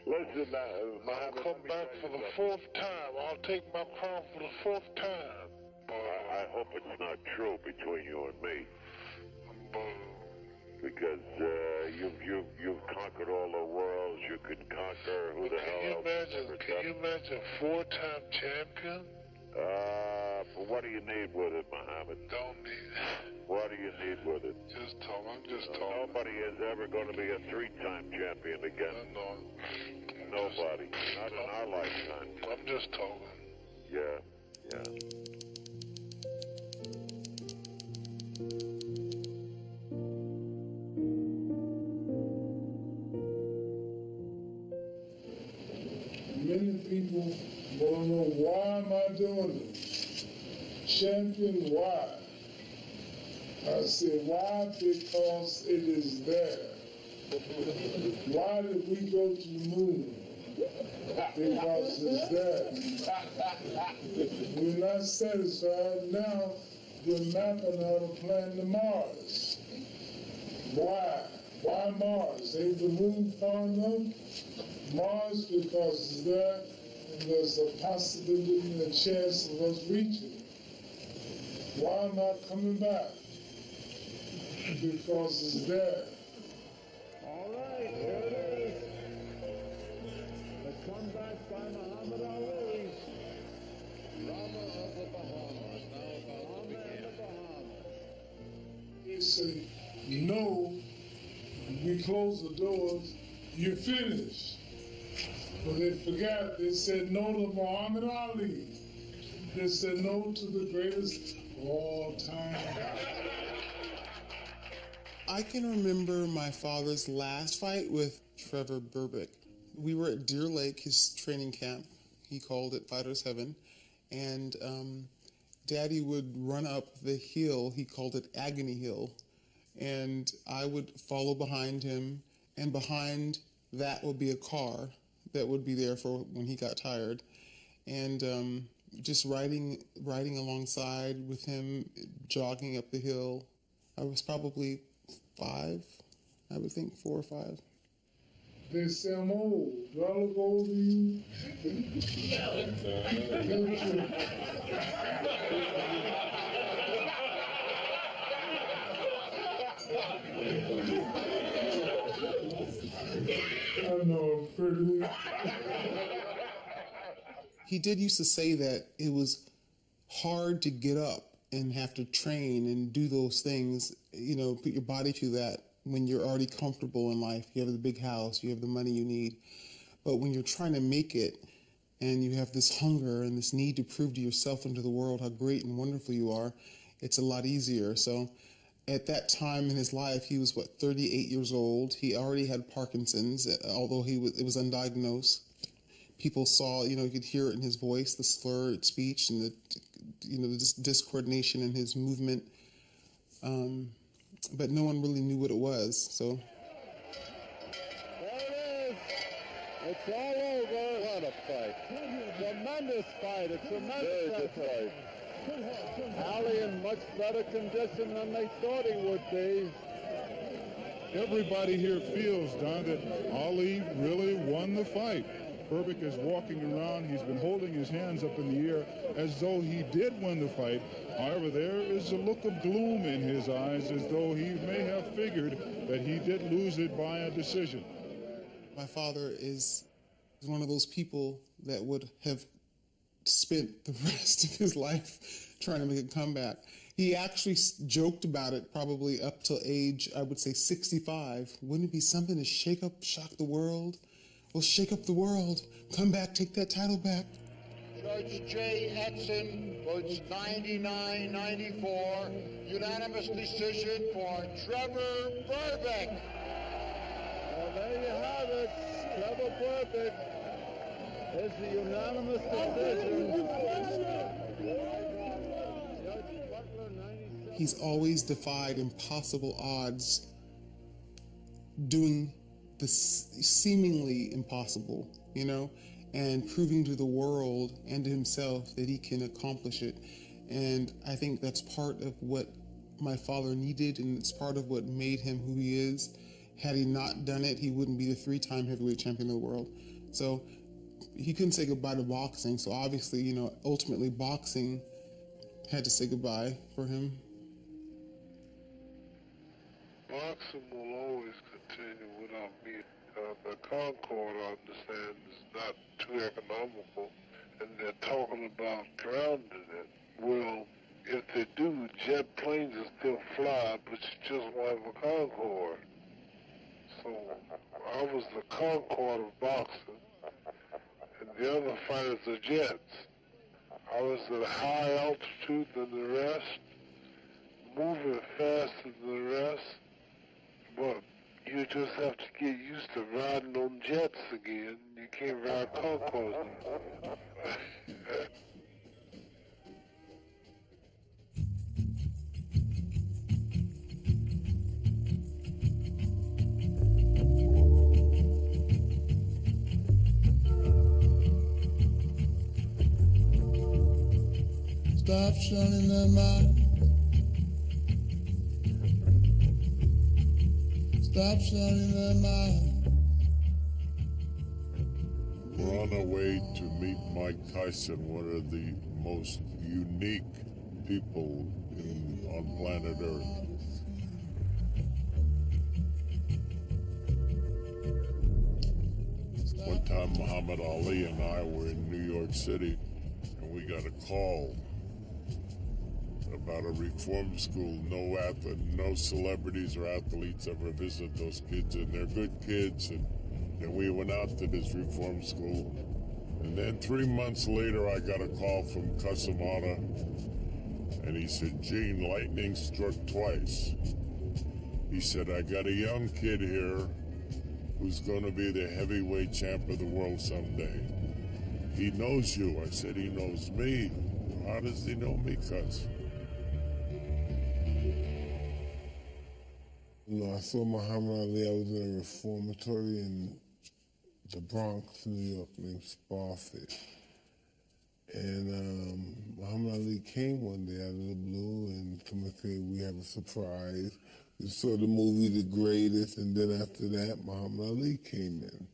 Listen, I'll come back for the 4th time. I'll take my crown for the 4th time. I hope it's not true between you and me. Because you've conquered all the worlds you could conquer. Who the hell else? Can you imagine 4-time champion? But what do you need with it, Muhammad? Don't need it. What do you need with it? Just talk. I'm just talking. Nobody is ever going to be a 3-time champion again. No. Nobody. Not in our lifetime. I'm just talking. Yeah. Yeah. Many people want to know, why am I doing this? Champion, why? I said, why? Because it is there. Why did we go to the moon? Because it's there. We're not satisfied. Now we're mapping out a plan to Mars. Why? Why Mars? Ain't the moon far enough? Mars, because it's there, and there's a possibility and a chance of us reaching it. Why am I coming back? Because it's there. All right, here it is. The comeback by Muhammad Ali. Drama of the Bahamas. Now, Bahama and the Bahamas. They say, no, we close the doors, you're finished. But they forgot, they said no to Muhammad Ali. They said no to the greatest of all time. I can remember my father's last fight with Trevor Berbick. We were at Deer Lake, his training camp. He called it Fighter's Heaven. And Daddy would run up the hill, he called it Agony Hill. And I would follow behind him, and behind that would be a car that would be there for when he got tired. And just riding alongside with him, jogging up the hill. I was probably 5, I would think, 4 or 5. They say I'm old. Do I look old to you? I know I'm pretty. He did used to say that it was hard to get up and have to train and do those things, you know, put your body through that when you're already comfortable in life. You have the big house, you have the money you need. But when you're trying to make it and you have this hunger and this need to prove to yourself and to the world how great and wonderful you are, it's a lot easier. So at that time in his life, he was, 38 years old. He already had Parkinson's, although it was undiagnosed. People saw, you could hear it in his voice, the slurred speech and the discoordination in his movement. But no one really knew what it was, so. There it is. It's all over. What a fight. Tremendous fight. A tremendous fight. Ali in much better condition than they thought he would be. Everybody here feels, Don, that Ali really won the fight. Berbick is walking around. He's been holding his hands up in the air as though he did win the fight. However, there is a look of gloom in his eyes as though he may have figured that he did lose it by a decision. My father is one of those people that would have spent the rest of his life trying to make a comeback. He actually joked about it probably up till age, I would say 65. Wouldn't it be something to shock the world? Well, shake up the world. Come back, take that title back. Judge J. Edson votes 99-94. Unanimous decision for Trevor Berbick. Well, there you have it. Trevor Berbick is the unanimous decision. He's always defied impossible odds, doing the seemingly impossible, and proving to the world and to himself that he can accomplish it. And I think that's part of what my father needed, and it's part of what made him who he is. Had he not done it, he wouldn't be the 3-time heavyweight champion of the world. So he couldn't say goodbye to boxing. So obviously, ultimately boxing had to say goodbye for him. Boxing will always continue without me. The Concorde, I understand, is not too economical, and they're talking about grounding it. Well, if they do, jet planes will still fly, but you just won't have a Concorde. So I was the Concorde of boxing, and the other fighters are jets. I was at a higher altitude than the rest, moving faster than the rest, but you just have to get used to riding on jets again. You can't ride car cars anymore. Stop shunning the mind. Stop shunning the mind. We're on our way to meet Mike Tyson, one of the most unique people on planet Earth. One time, Muhammad Ali and I were in New York City, and we got a call about a reform school. No celebrities or athletes ever visit those kids, and they're good kids. And we went out to this reform school. And then 3 months later, I got a call from Casamata, and he said, "Gene, lightning struck twice." He said, "I got a young kid here who's going to be the heavyweight champ of the world someday. He knows you." I said, "He knows me." "How does he know me, cuz?" I saw Muhammad Ali. I was in a reformatory in the Bronx, New York, named Sparfit. And Muhammad Ali came one day out of the blue, and someone said, "We have a surprise." We saw the movie The Greatest, and then after that, Muhammad Ali came in.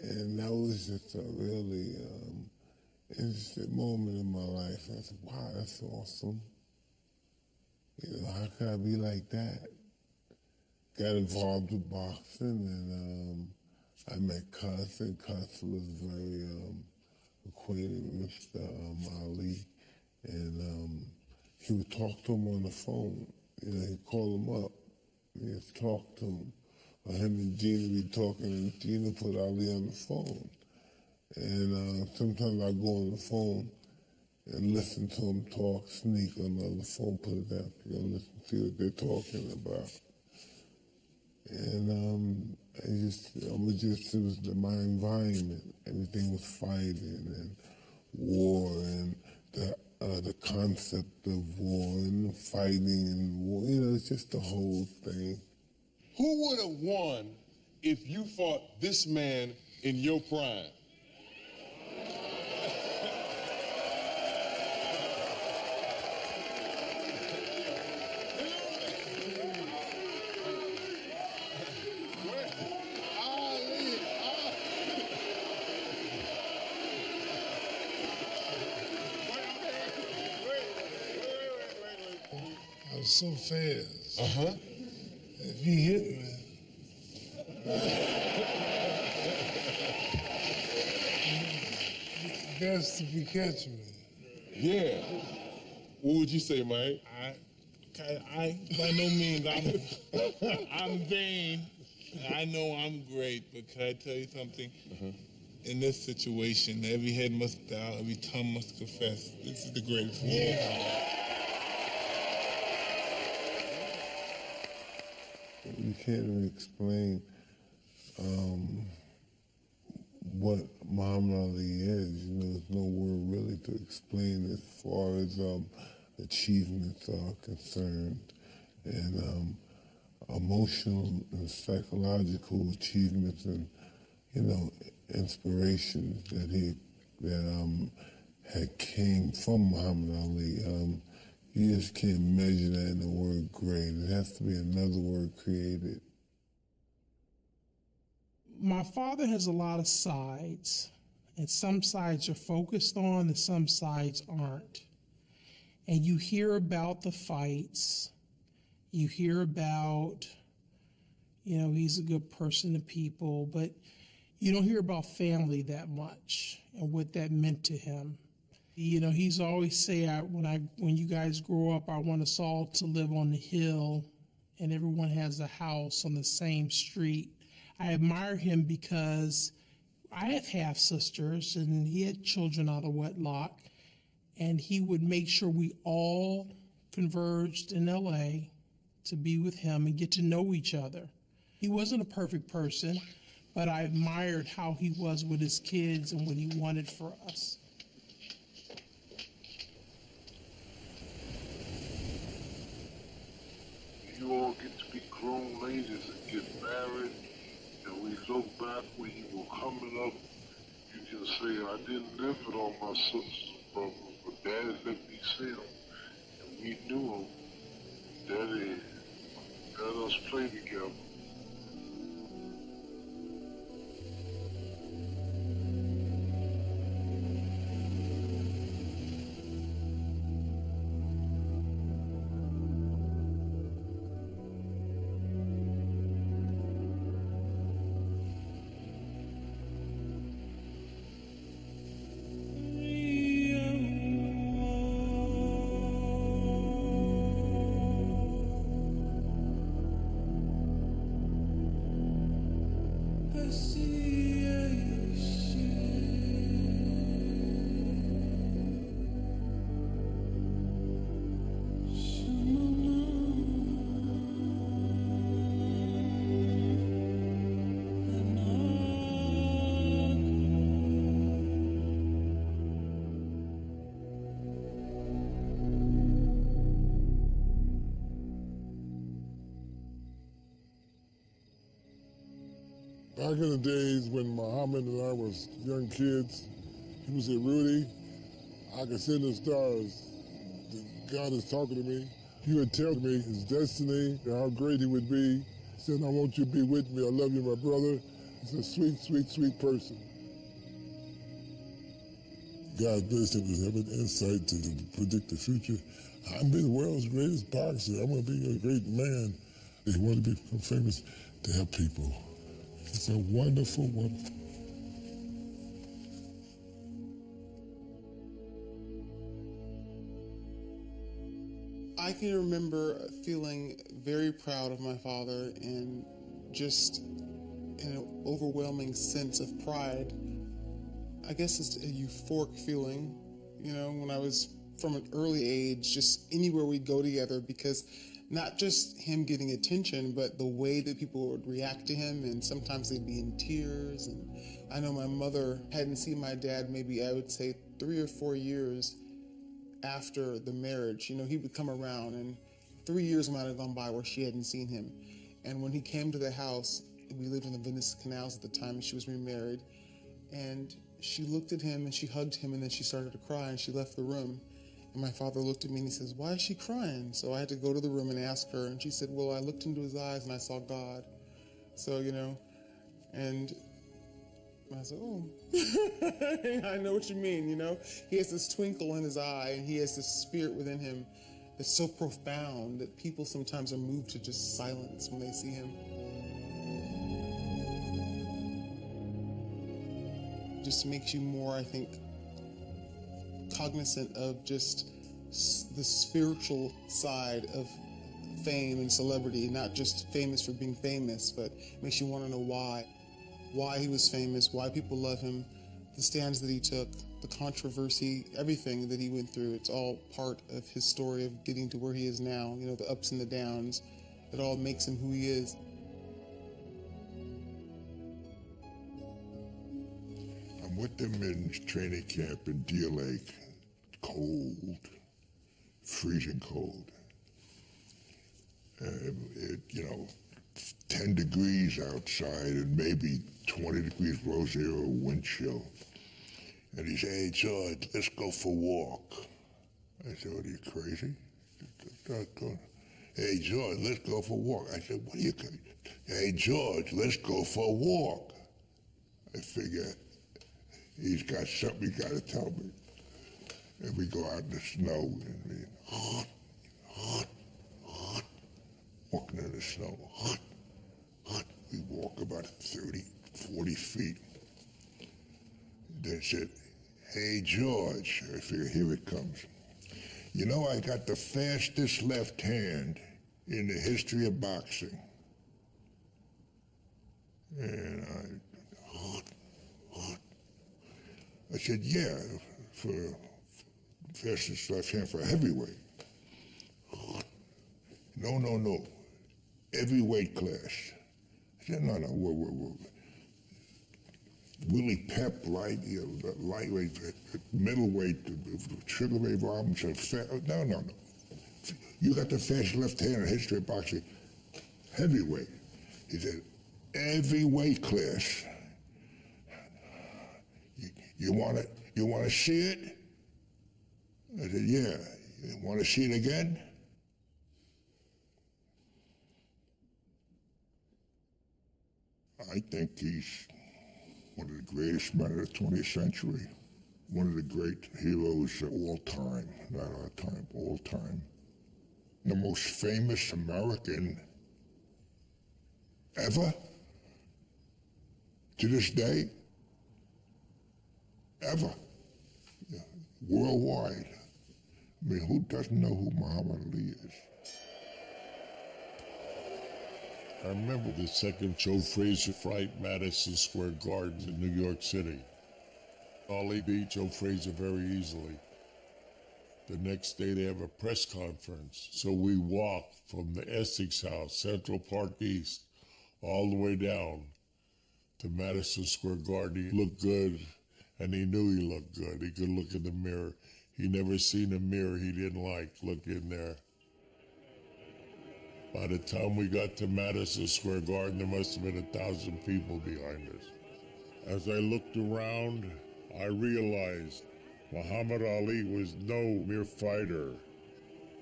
And that was just a really interesting moment in my life. I said, "Wow, that's awesome. How could I be like that?" Got involved with boxing, and I met Cus, and Cus was very acquainted with Mr. Ali, and he would talk to him on the phone. He'd call him up, and he'd talk to him. Or him and Gina would be talking, and Gina put Ali on the phone. And sometimes I'd go on the phone and listen to them talk, sneak on the other phone, put it down, listen, see what they're talking about. And it was my environment. Everything was fighting and war and the concept of war and fighting and war. It's just the whole thing. Who would have won if you fought this man in your prime? I was so fast. If he hit me, best if he catch me. Yeah. What would you say, Mike? I by no means, I'm vain. I know I'm great, but can I tell you something? In this situation, every head must bow, every tongue must confess. This is the greatest war. You can't even explain what Muhammad Ali is. There's no word really to explain as far as achievements are concerned, and emotional and psychological achievements, and inspirations that had came from Muhammad Ali. You just can't measure that in the word great. It has to be another word created. My father has a lot of sides, and some sides are focused on and some sides aren't. And you hear about the fights. You hear about, he's a good person to people, but you don't hear about family that much and what that meant to him. He's always say, when you guys grow up, I want us all to live on the hill and everyone has a house on the same street. I admire him because I have half sisters and he had children out of wedlock. and he would make sure we all converged in LA to be with him and get to know each other. He wasn't a perfect person, but I admired how he was with his kids and what he wanted for us. You all get to be grown ladies and get married, and we look back when you were coming up, you can say, I didn't live with all my sisters and brothers, but Daddy let me see them, and we knew them. Daddy let us play together. Back in the days when Muhammad and I was young kids, he would say, Rudy, I can see the stars. God is talking to me. He would tell me his destiny and how great he would be. He said, I want you to be with me. I love you, my brother. He's a sweet, sweet, sweet person. God blessed him with having insight to predict the future. I'm be the world's greatest boxer. I'm going to be a great man. He wanted to become famous to help people. It's a wonderful, wonderful. I can remember feeling very proud of my father and just an overwhelming sense of pride. I guess it's a euphoric feeling, you know, when I was from an early age, just anywhere we'd go together, because not just him getting attention, but the way that people would react to him, and sometimes they'd be in tears. And I know my mother hadn't seen my dad maybe, I would say, 3 or 4 years after the marriage. You know, he would come around, and 3 years might have gone by where she hadn't seen him. And when he came to the house, we lived in the Venice Canals at the time, and she was remarried, and she looked at him and she hugged him, and then she started to cry and she left the room. And my father looked at me and he says, why is she crying? So I had to go to the room and ask her, and she said, well, I looked into his eyes and I saw God. So, you know, and I said, oh, I know what you mean, you know? He has this twinkle in his eye, and he has this spirit within him that's so profound that people sometimes are moved to just silence when they see him. Just makes you more, I think, cognizant of just the spiritual side of fame and celebrity, not just famous for being famous, but makes you want to know why he was famous, why people love him, the stands that he took, the controversy, everything that he went through. It's all part of his story of getting to where he is now, you know, the ups and the downs. It all makes him who he is. I'm with them in training camp in Deer Lake. Cold, freezing cold. You know, 10 degrees outside and maybe 20 degrees below zero wind chill. And he said, hey, George, let's go for a walk. I said, what, are you crazy? Hey, George, let's go for a walk. I said, what are you crazy? Hey, George, let's go for a walk. I figure he's got something he got to tell me. And we go out in the snow and walking in the snow. We walk about 30, 40 feet. Then said, hey, George, I figure here it comes. You know, I got the fastest left hand in the history of boxing. And I said, yeah, for fastest left hand for heavyweight. No. Every weight class. I said, no, whoa. Willie Pep, lightweight, middleweight, Sugar Ray Robinson, no. You got the fastest left hand in the history of boxing. Heavyweight. He said, every weight class. You want to see it? I said, yeah. You want to see it again? I think he's one of the greatest men of the 20th century. One of the great heroes of all time, not our time, all time. The most famous American ever, to this day, ever, worldwide. I mean, who doesn't know who Muhammad Ali is? I remember the second Joe Frazier fight, Madison Square Garden in New York City. Ali beat Joe Frazier very easily. The next day they have a press conference. So we walked from the Essex House, Central Park East, all the way down to Madison Square Garden. He looked good, and he knew he looked good. He could look in the mirror. He never seen a mirror he didn't like. Look in there. By the time we got to Madison Square Garden, there must have been 1,000 people behind us. As I looked around, I realized Muhammad Ali was no mere fighter.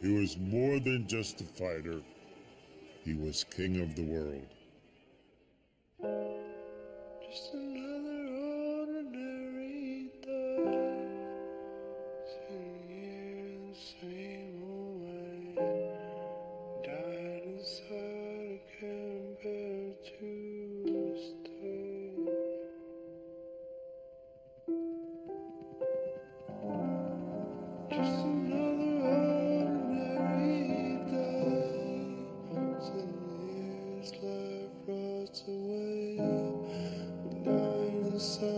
He was more than just a fighter. He was king of the world. Just another ordinary day, sitting here in the same old way. Died inside, I can't bear to stay. Just another ordinary day, sitting here as life rots away. Dying inside.